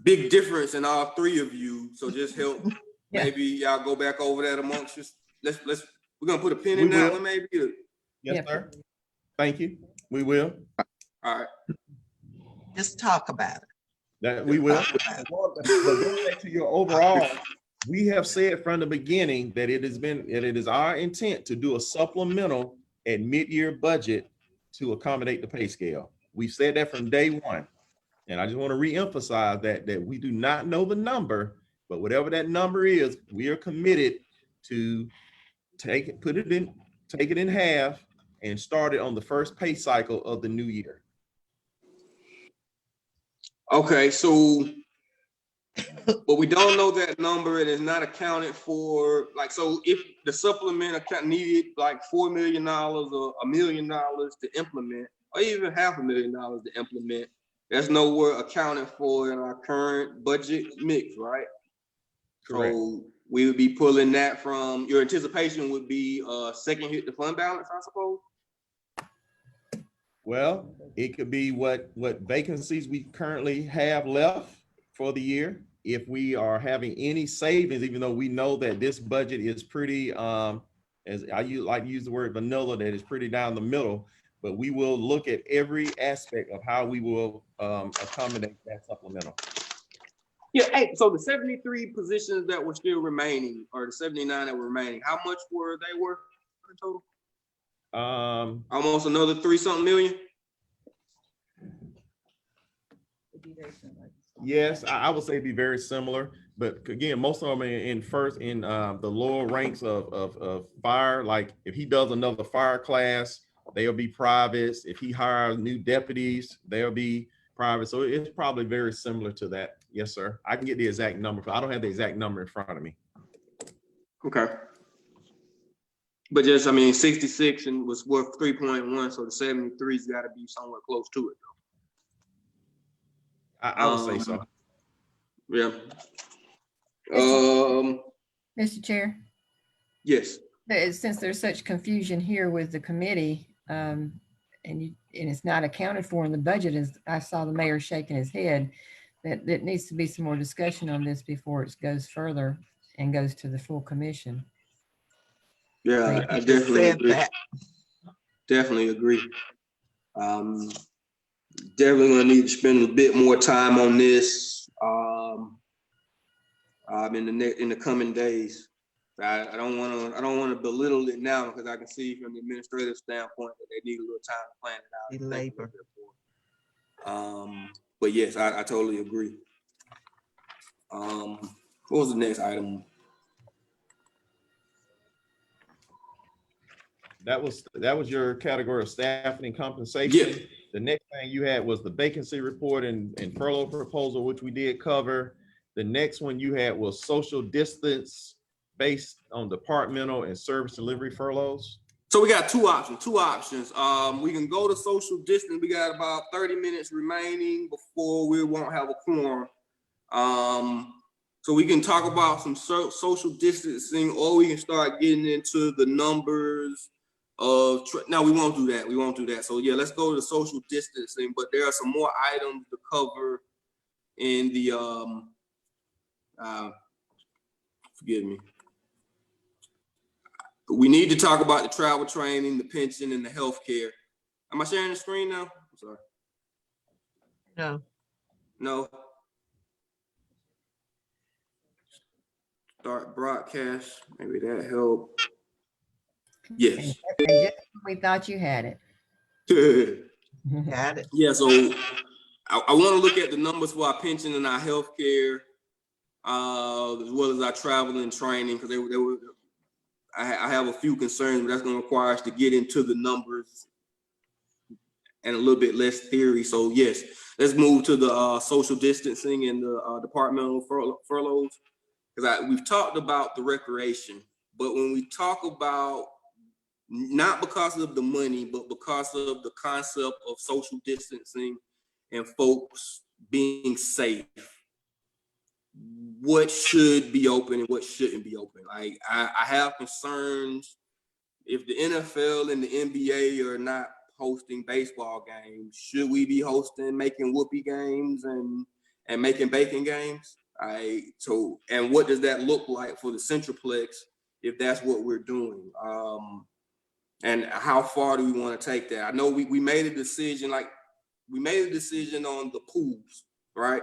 big difference in all three of you. So just help. Yeah. Maybe y'all go back over that amongst us. We're gonna put a pin in that one, maybe. Yes, sir. Thank you. We will. All right. just talk about it. That we will. But going back to your overall, we have said from the beginning that it is our intent to do a supplemental at mid-year budget to accommodate the pay scale. We've said that from day one. And I just want to reemphasize that we do not know the number, but whatever that number is, we are committed to take it in half and start it on the first pay cycle of the new year. Okay, so, but we don't know that number. It is not accounted for. Like, so if the supplement account needed like $4 million or $1 million to implement, or even $500,000 to implement, that's nowhere accounted for in our current budget mix, right? Correct. So we would be pulling that from, your anticipation would be second hit the fund balance, I suppose? Well, it could be what vacancies we currently have left for the year. If we are having any savings, even though we know that this budget is pretty, as like to use the word vanilla, that is pretty down the middle, but we will look at every aspect of how we will accommodate that supplemental. Yeah, hey, so the 73 positions that were still remaining, or the 79 that were remaining, how much were they worth in total? Almost another 3-something million. Yes, I would say it'd be very similar, but again, most of them in the lower ranks of fire. Like if he does another fire class, they'll be privates. If he hires new deputies, they'll be private. So it's probably very similar to that. Yes, sir. I can get the exact number, but I don't have the exact number in front of me. Okay. But just, I mean, 66 and was worth 3.1, so the 73's got to be somewhere close to it. I would say so. Yeah. Mr. Chair, Yes. since there's such confusion here with the committee, and it's not accounted for in the budget, as I saw the mayor shaking his head, that needs to be some more discussion on this before it goes further and goes to the full commission. Yeah, I Just definitely said agree. that. Definitely agree. Definitely gonna need to spend a bit more time on this in the coming days. I don't want to belittle it now, because I can see from the administrative standpoint that they need a little time to plan it out. Labor. But yes, I totally agree. What was the next item? That was your category of staffing and compensation. Yeah. The next thing you had was the vacancy report and furlough proposal, which we did cover. The next one you had was social distance based on departmental and service delivery furloughs. So we got two options. We can go to social distance. We got about 30 minutes remaining before we won't have a quorum. So we can talk about some social distancing, or we can start getting into the numbers of, no, we won't do that. So yeah, let's go to the social distancing, but there are some more items to cover in the, forgive me. We need to talk about the travel training, the pension, and the healthcare. Am I sharing the screen now? I'm sorry. No. No. Start broadcast. Maybe that helped. Yes. And just when we thought you had it. Got it. Yeah, so I want to look at the numbers for our pension and our healthcare, as well as our travel and training, because I have a few concerns, but that's going to require us to get into the numbers and a little bit less theory. So yes, let's move to the social distancing and the departmental furloughs, because we've talked about the recreation, but when we talk about, not because of the money, but because of the concept of social distancing and folks being safe, what should be open and what shouldn't be open. Like I have concerns if the NFL and the NBA are not hosting baseball games, should we be hosting making whoopee games and making bacon games? And what does that look like for the Centralplex if that's what we're doing? And how far do we want to take that? I know we made a decision, on the pools, right?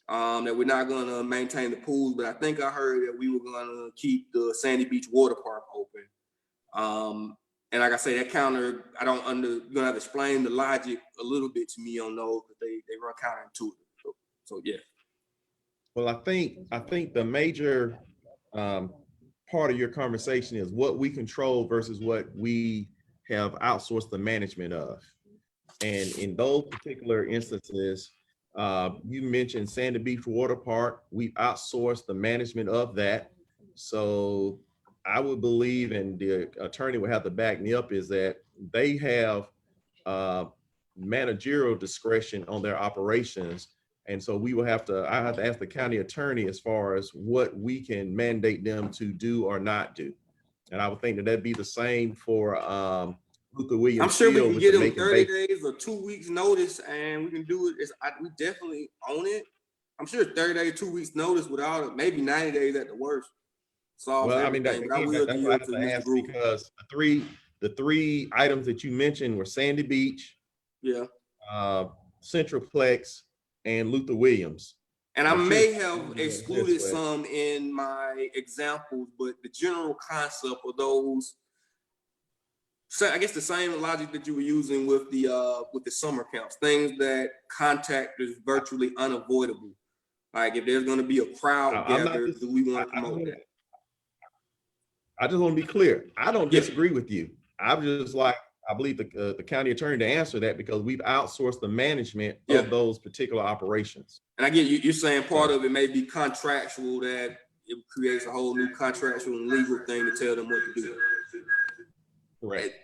That we're not going to maintain the pools, but I think I heard that we were going to keep the Sandy Beach Water Park open. And like I say, that counter, you're going to have to explain the logic a little bit to me on those, because they run counterintuitive. So yeah. Well, I think the major part of your conversation is what we control versus what we have outsourced the management of. And in those particular instances, you mentioned Sandy Beach Water Park. We outsourced the management of that. So I would believe, and the attorney would have to back me up, is that they have managerial discretion on their operations And so I have to ask the county attorney as far as what we can mandate them to do or not do. And I would think that that'd be the same for Luther Williams. I'm sure we Field can with get the them Macon-Bibb. 30 days or 2 weeks notice and we can do it. We definitely own it. I'm sure 30 days, 2 weeks notice without maybe 90 days at the worst. Solves Well, I mean, everything. But I will that's what I yield have to to Mr. ask Brewer. because the three items that you mentioned were Sandy Beach, Yeah. Centralplex, and Luther Williams. And I I'm sure may you have can excluded assist with. some in my examples, but the general concept of those, so I guess the same logic that you were using with the summer camps, things that contact is virtually unavoidable. Like if there's going to be a crowd gathered, do we want to promote that? I just want to be clear. I don't Yeah. disagree with you. I'm just like, I believe the county attorney to answer that because we've outsourced the management Yeah. of those particular operations. And I get you, you're saying part of it may be contractual, that it creates a whole new contractual and legal thing to tell them what to do. Correct.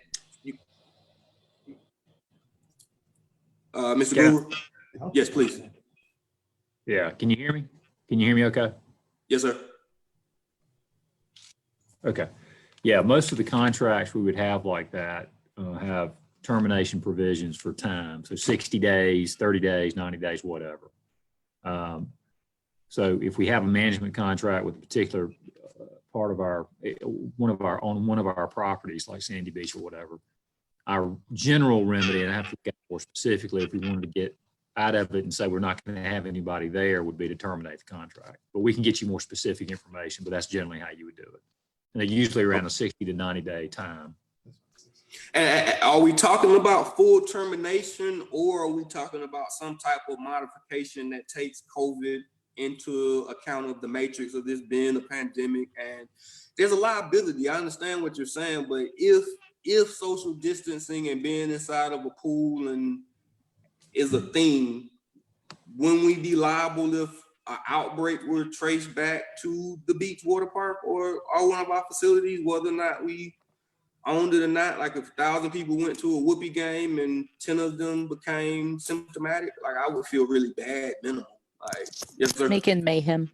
Mr. Yeah. Brewer? Yes, please. Yeah, can you hear me? Can you hear me okay? Yes, sir. Okay. Yeah, most of the contracts we would have like that have termination provisions for time. So 60 days, 30 days, 90 days, whatever. So if we have a management contract with a particular part of on one of our properties like Sandy Beach or whatever, our general remedy, and I have to get more specifically if we wanted to get out of it and say we're not going to have anybody there, would be to terminate the contract. But we can get you more specific information, but that's generally how you would do it. And they're usually around a 60 to 90 day time. And are we talking about full termination, or are we talking about some type of modification that takes COVID into account of the matrix of this being a pandemic? And there's a liability. I understand what you're saying, but if social distancing and being inside of a pool and is a thing, when we be liable if an outbreak were traced back to the beach water park or one of our facilities, whether or not we owned it or not? Like if 1,000 people went to a Whoopie game and 10 of them became symptomatic, like I would feel really bad, minimal. Like, yes, sir. Making mayhem.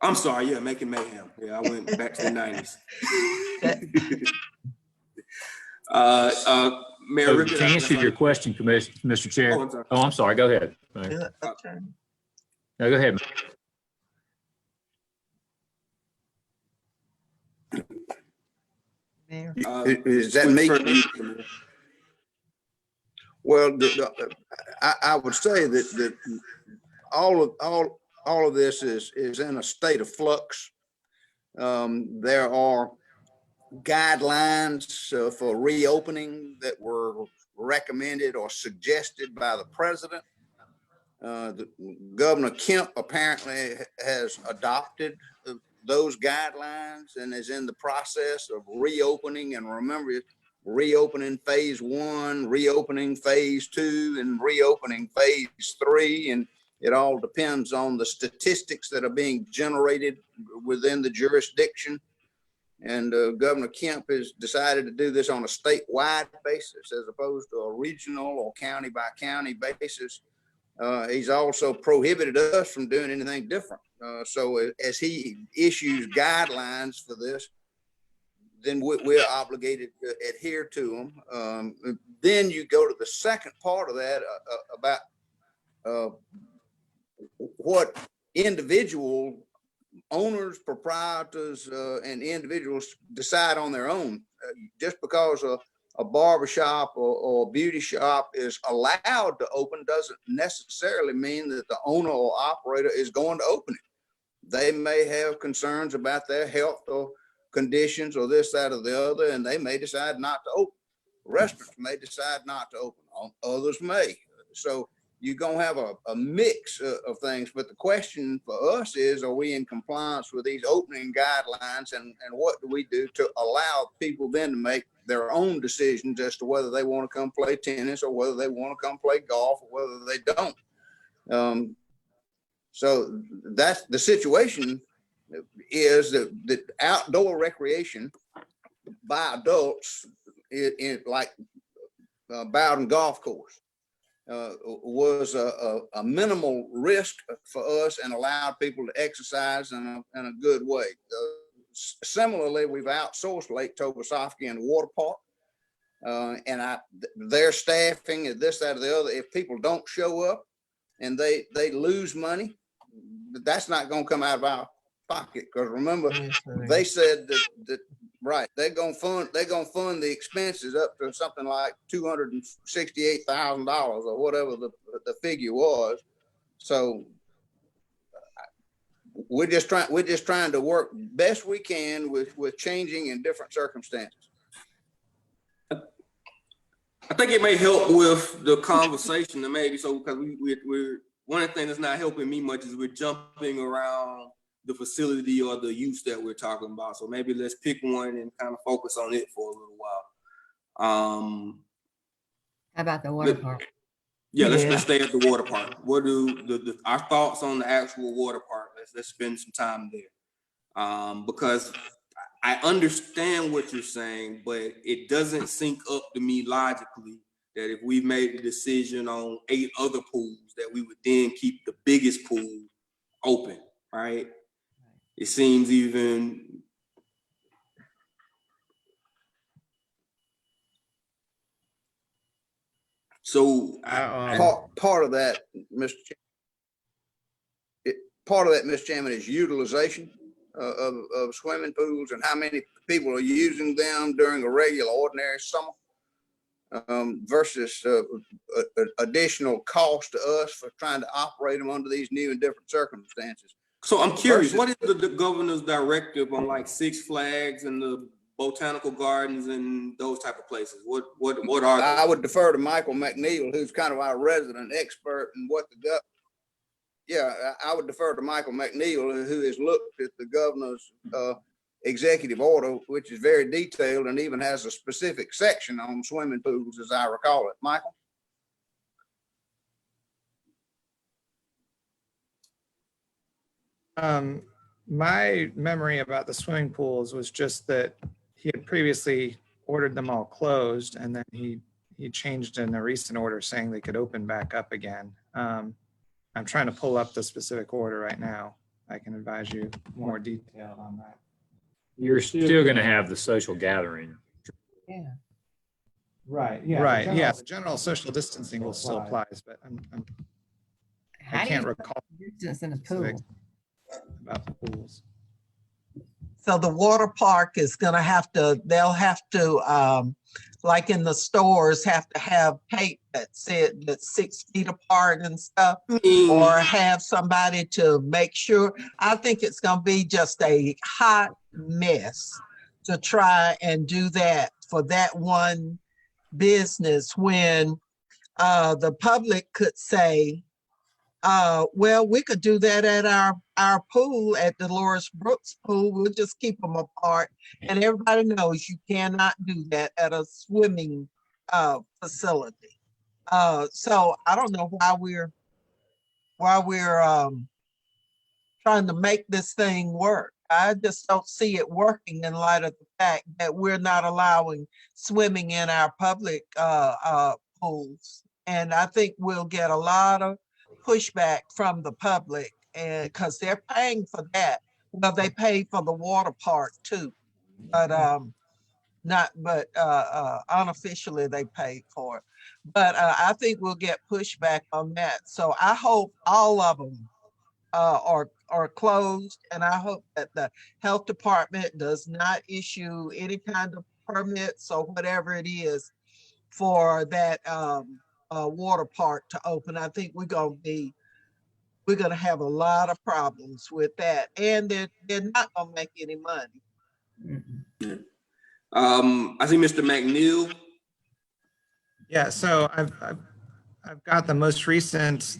I'm sorry, yeah, making mayhem. Yeah, I went back to the 90s. Mayor So Ricketts, to answer your question, Mr. Chair. I'm sorry. Oh, I'm sorry. Go ahead. No, go ahead. Is that me? Well, I would say that all of this is in a state of flux. There are guidelines for reopening that were recommended or suggested by the president. Governor Kemp apparently has adopted those guidelines and is in the process of reopening. And remember, reopening phase 1, reopening phase 2, and reopening phase 3. And it all depends on the statistics that are being generated within the jurisdiction. And Governor Kemp has decided to do this on a statewide basis as opposed to a regional or county by county basis. He's also prohibited us from doing anything different. So as he issues guidelines for this, then we're obligated to adhere to them. Then you go to the second part of that about what individual owners, proprietors, and individuals decide on their own. Just because a barbershop or a beauty shop is allowed to open doesn't necessarily mean that the owner or operator is going to open it. They may have concerns about their health or conditions or this, that, or the other, and they may decide not to open. Restaurants may decide not to open. Others may. So you're going to have a mix of things. But the question for us is, are we in compliance with these opening guidelines? And what do we do to allow people then to make their own decisions as to whether they want to come play tennis or whether they want to come play golf or whether they don't? So that's the situation, is that outdoor recreation by adults in like Bowden Golf Course was a minimal risk for us and allowed people to exercise in a good way. Similarly, we've outsourced Lake Tobesofsky and the water park. And their staffing is this, that, or the other. If people don't show up and they lose money, that's not going to come out of our pocket. Because remember, they said that right, they're going to fund the expenses up to something like $268,000 or whatever the figure was. So we're just trying to work best we can with changing in different circumstances. I think it may help with the conversation to maybe, so because we're one of the things that's not helping me much is we're jumping around the facility or the use that we're talking about. So maybe let's pick one and kind of focus on it for a little while. How about the water park? Yeah, let's stay at the water park. What do our thoughts on the actual water park? Let's spend some time there. Because I understand what you're saying, but it doesn't sync up to me logically that if we made the decision on 8 other pools, that we would then keep the biggest pool open, right? It seems even. So part of that, Mr. Chairman, is utilization of swimming pools and how many people are using them during a regular, ordinary summer versus additional cost to us for trying to operate them under these new and different circumstances. So I'm curious, what is the governor's directive on like Six Flags and the botanical gardens and those type of places? What are they? I would defer to Michael McNeil, who's kind of our resident expert in what I would defer to Michael McNeil, who has looked at the governor's executive order, which is very detailed and even has a specific section on swimming pools, as I recall it. Michael? My memory about the swimming pools was just that he had previously ordered them all closed, and then he changed in a recent order saying they could open back up again. I'm trying to pull up the specific order right now. I can advise you more detail on that. You're still going to have the social gathering. Yeah. Right. Yeah. Right. Yes. General social distancing will still applies, but I can't recall Distance in a pool. about the pools. So the water park is gonna have to, they'll have to, like in the stores, have to have tape that said that's 6 feet apart and stuff, or have somebody to make sure. I think it's gonna be just a hot mess to try and do that for that one business when the public could say, well, we could do that at our pool, at Dolores Brooks pool. We'll just keep them apart. And everybody knows you cannot do that at a swimming facility. So I don't know why we're trying to make this thing work. I just don't see it working in light of the fact that we're not allowing swimming in our public pools. And I think we'll get a lot of pushback from the public, and because they're paying for that. Well, they pay for the water park too, but unofficially they paid for it. But I think we'll get pushback on that. So I hope all of them are closed, and I hope that the health department does not issue any kind of permits or whatever it is for that water park to open. I think we're gonna have a lot of problems with that, and they're not gonna make any money. I see Mr. McNeil. Yeah, so I've got the most recent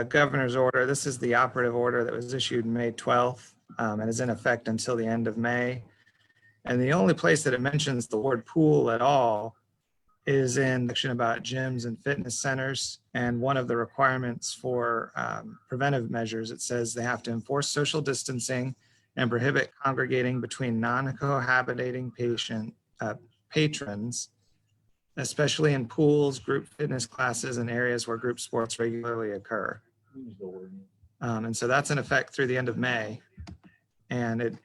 governor's order. This is the operative order that was issued May 12th and is in effect until the end of May. And the only place that it mentions the word pool at all is in the section about gyms and fitness centers. And one of the requirements for preventive measures, it says they have to enforce social distancing and prohibit congregating between non-cohabitating patrons especially in pools, group fitness classes, and areas where group sports regularly occur. And so that's in effect through the end of May. And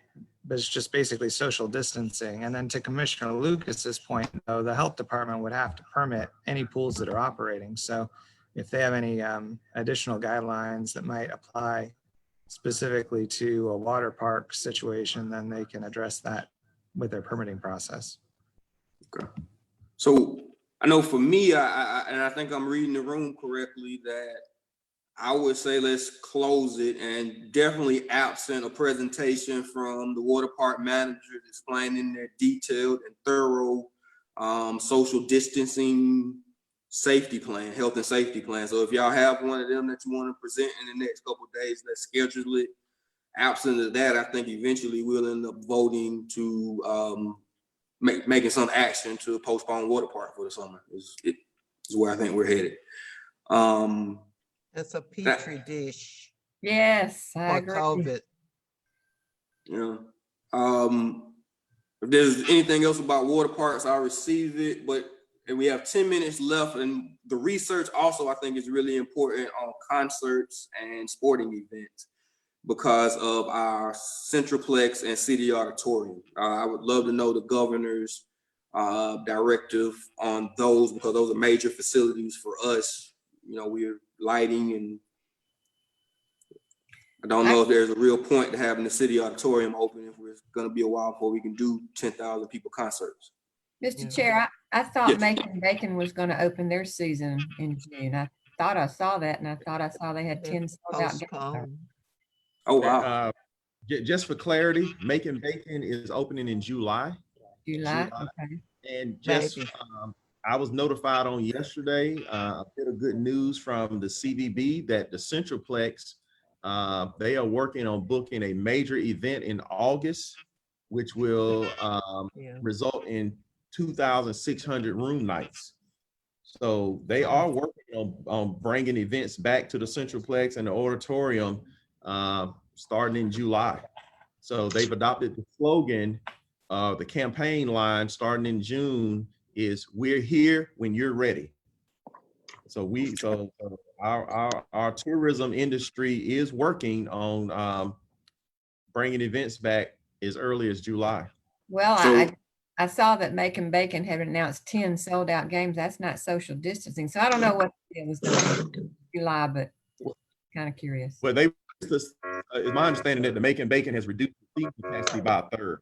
it's just basically social distancing. And then to Commissioner Lucas's point, though, the health department would have to permit any pools that are operating. So if they have any additional guidelines that might apply specifically to a water park situation, then they can address that with their permitting process. Okay. So I know for me, and I think I'm reading the room correctly, that I would say let's close it, and definitely absent a presentation from the water park managers explaining their detailed and thorough social distancing safety plan, health and safety plan. So if y'all have one of them that you want to present in the next couple of days, let's schedule it. Absent of that, I think eventually we'll end up voting to making some action to postpone water park for the summer. Is where I think we're headed. It's a petri dish Yes, I for agree. COVID. Yeah. If there's anything else about water parks, I'll receive it. And we have 10 minutes left. And the research also, I think, is really important on concerts and sporting events because of our Centralplex and City Auditorium. I would love to know the governor's directive on those because those are major facilities for us. You know, we're lighting, and I don't know if there's a real point to having the City Auditorium open if it's going to be a while before we can do 10,000 people concerts. Mr. Chair, I thought Yes. Macon-Bacon was going to open their season in June. I thought I saw that, and I thought I saw they had 10 sold out games. Postponed. Oh, wow. Just for clarity, Macon-Bacon is opening in July. July, okay. And just, Maybe. I was notified on yesterday, a bit of good news from the CVB that the Centralplex, they are working on booking a major event in August, which will result in 2,600 room nights. So they are working on bringing events back to the Centralplex and the auditorium starting in July. So they've adopted the slogan, the campaign line starting in June is "We're here when you're ready." So our tourism industry is working on bringing events back as early as July. Well, So- I saw that Macon-Bacon had announced 10 sold out games. That's not social distancing. So I don't know what it was going to be in July, but kind of curious. But it's my understanding that the Macon-Bacon has reduced the seating capacity by a third.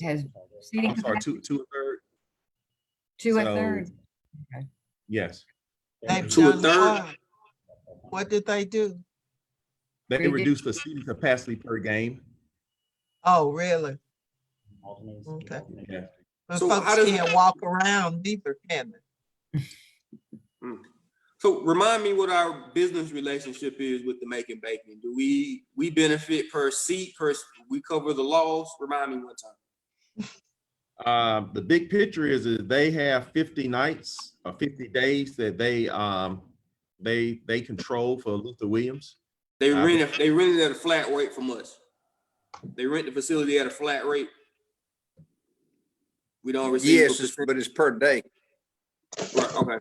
Has seating I'm sorry, capacity two a third. to a So- third? Yes, They've To a done third? what? What did they do? they Reduce- reduced the seating capacity per game. Oh, really? Okay. Yeah. But So folks how does- can't walk around either, can they? So remind me what our business relationship is with the Macon-Bacon. Do we benefit per seat, we cover the loss? Remind me one time. The big picture is that they have 50 nights or 50 days that they control for Luther Williams. They rent it at a flat rate from us. They rent the facility at a flat rate. We don't receive. Yes, but it's per day. Right, okay.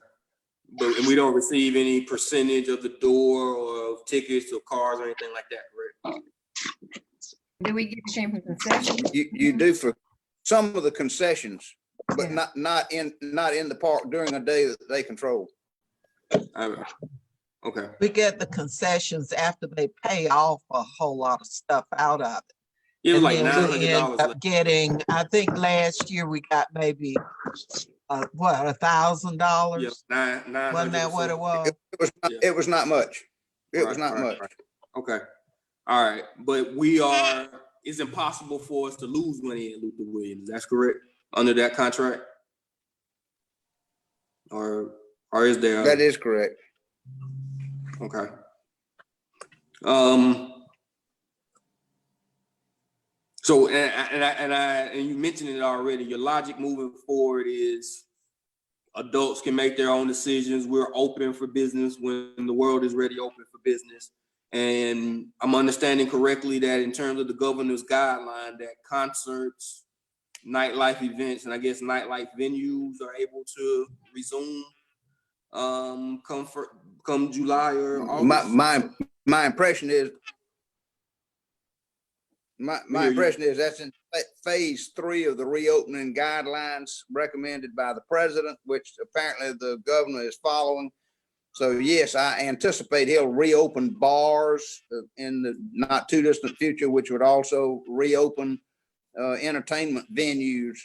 And we don't receive any percentage of the door or of tickets or cars or anything like that, correct? Do we get any concessions? You do for some of the concessions, but Yeah. not in the park during a day that they control. Okay. We get the concessions after they pay off a whole lot of stuff out of it. It was And like then we end $900. up getting, I think last year we got maybe, $1,000? Yeah, nine. Wasn't that what it was? It was not much. It was Right, not right, much. right. Okay. All right. But it's impossible for us to lose money in Luther Williams. That's correct? Under that contract? Or is there? That is correct. Okay. So, and you mentioned it already, your logic moving forward is adults can make their own decisions. We're open for business when the world is ready open for business. And I'm understanding correctly that in terms of the governor's guideline, that concerts nightlife events, and I guess nightlife venues are able to resume come July or August. My impression is, my hear you. impression is that's in phase 3 of the reopening guidelines recommended by the president, which apparently the governor is following. So yes, I anticipate he'll reopen bars in the not too distant future, which would also reopen entertainment venues.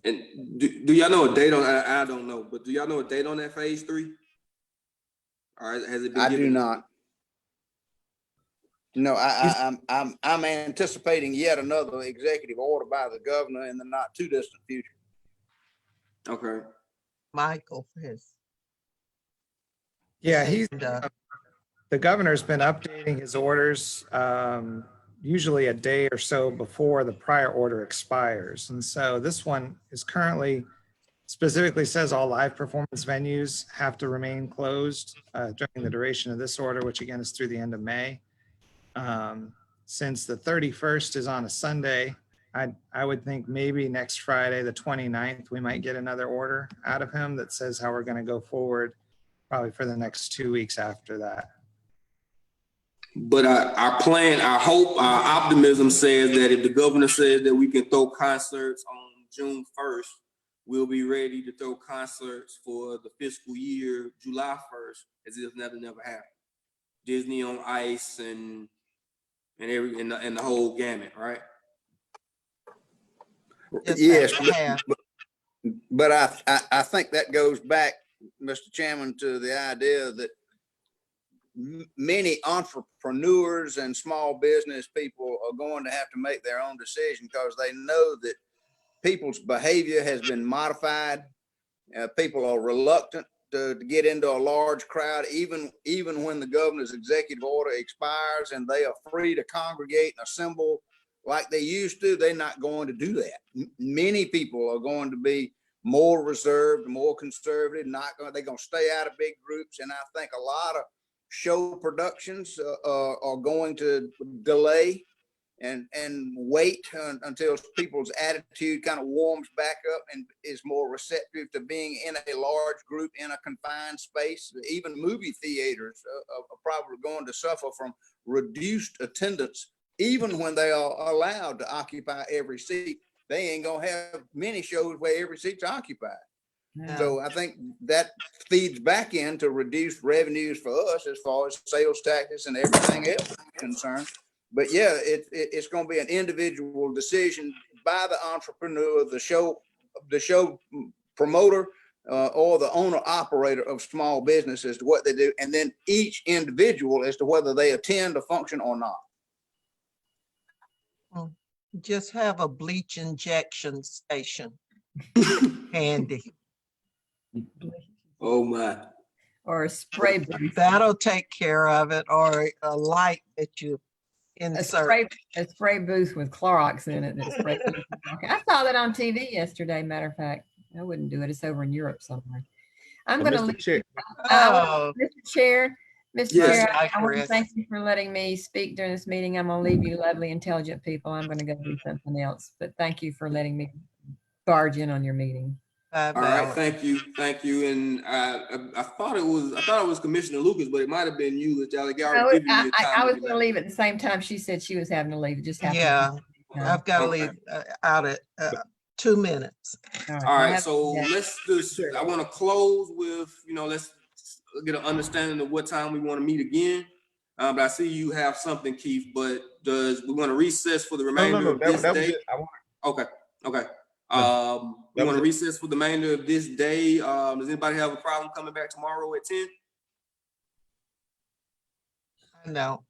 And do y'all know a date on? I don't know, but do y'all know a date on that phase 3? Or has it been? I given? do not. No, I'm anticipating yet another executive order by the governor in the not too distant future. Okay. Michael has. Yeah, And, the governor's been updating his orders, usually a day or so before the prior order expires. And so this one is currently specifically says all live performance venues have to remain closed during the duration of this order, which again is through the end of May. Since the 31st is on a Sunday, I would think maybe next Friday, the 29th, we might get another order out of him that says how we're going to go forward probably for the next 2 weeks after that. But our plan, our hope, our optimism says that if the governor says that we can throw concerts on June 1st, we'll be ready to throw concerts for the fiscal year July 1st, as if nothing never happened. Disney on Ice and the whole gamut, right? Yes, but I think that goes back, Mr. Chairman, to the idea that many entrepreneurs and small business people are going to have to make their own decision because they know that people's behavior has been modified. People are reluctant to get into a large crowd, even when the governor's executive order expires and they are free to congregate and assemble like they used to. They're not going to do that. Many people are going to be more reserved, more conservative, they're going to stay out of big groups. And I think a lot of show productions are going to delay and wait until people's attitude kind of warms back up and is more receptive to being in a large group in a confined space. Even movie theaters are probably going to suffer from reduced attendance, even when they are allowed to occupy every seat. They ain't gonna have many shows where every seat's occupied. Yeah. So I think that feeds back into reduced revenues for us as far as sales taxes and everything else is concerned. But yeah, it's going to be an individual decision by the entrepreneur, the show promoter, or the owner operator of small business as to what they do, and then each individual as to whether they attend a function or not. just have a bleach injection station handy. Oh my. Or a spray booth. That'll take care of it, or a light that you A insert. spray booth with Clorox in it. That sprays. I saw that on TV yesterday. Matter of fact, I wouldn't do it. It's over in Europe somewhere. I'm going to Mr. leave. Chair, Oh, Mr. Chair, Mr. Yes. Chair, Hi, I want to Chris. thank you for letting me speak during this meeting. I'm going to leave you lovely, intelligent people. I'm going to go do something else, but thank you for letting me barge in on your meeting. All right, thank you. And I thought it was Commissioner Lucas, but it might have been you. That y'all already given you time. I was going to leave at the same time she said she was having to leave. It just happened. Yeah, I've got to leave out at 2 minutes. All right, so let's just, I want to close with, let's get an understanding of what time we want to meet again. But I see you have something, Keith, but we want to recess for the remainder of this day? Okay. We want to recess for the remainder of this day. Does anybody have a problem coming back tomorrow at 10? No.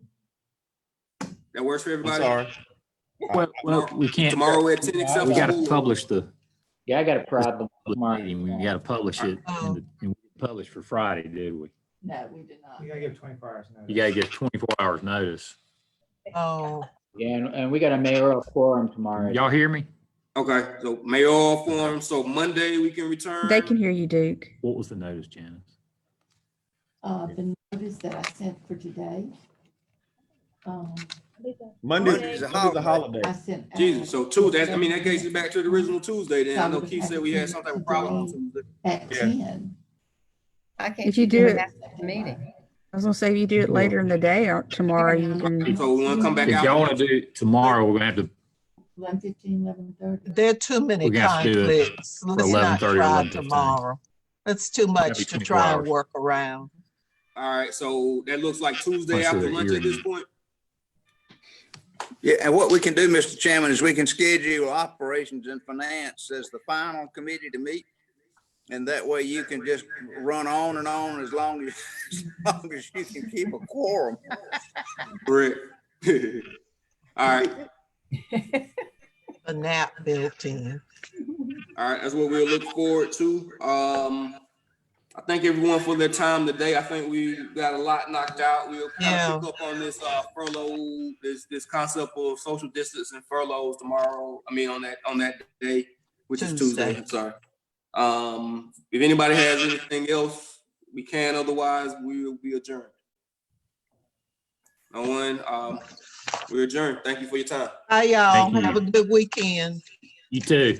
That works for everybody? sorry. Well, we can't. Tomorrow at 10 except We for got to school? publish the Yeah, I got a problem tomorrow. meeting. We got to publish it and we published for Friday, did we? No, we did not. You gotta give 24 hours notice. You got to give 24 hours notice. Oh, Yeah, and we got a mayoral forum tomorrow. Y'all hear me? Okay, so mayoral forum, so Monday we can return? They can hear you, Duke. What was the notice, Janice? The notice that I sent for today. Monday's a holiday. I sent. Jesus, so Tuesday, I mean, that gets you back to the original Tuesday then. I know Keith said we had some type of problem on Tuesday. At Yeah. 10. I can't. If you keep do doing it- that at the meeting. I was gonna say, if you do it later in the day or tomorrow, you can, So we want to come back If y'all out. want to do it tomorrow, we're gonna have to, 11:15, 11:30. There are too many We're gonna have to do it conflicts. Let's not 11:30 or try 11:15. tomorrow. It's too much be to 24 try and hours. work around. All right, so that looks like Tuesday Unless after they're lunch at this hearing. point. Yeah, and what we can do, Mr. Chairman, is we can schedule operations and finance as the final committee to meet. And that way you can just run on and on as long as you can keep a quorum. Correct. All right, A nap built in. all right, that's what we'll look forward to. I thank everyone for their time today. I think we got a lot knocked out. We'll kind of pick up on this furlough, this concept of social distance and furloughs tomorrow. I mean, on that day, which is Tuesday. I'm sorry. If anybody has anything else, we can. Otherwise, we will be adjourned. No one. We're adjourned. Thank you for your time. Bye, y'all. Thank you. Have a good weekend. you too.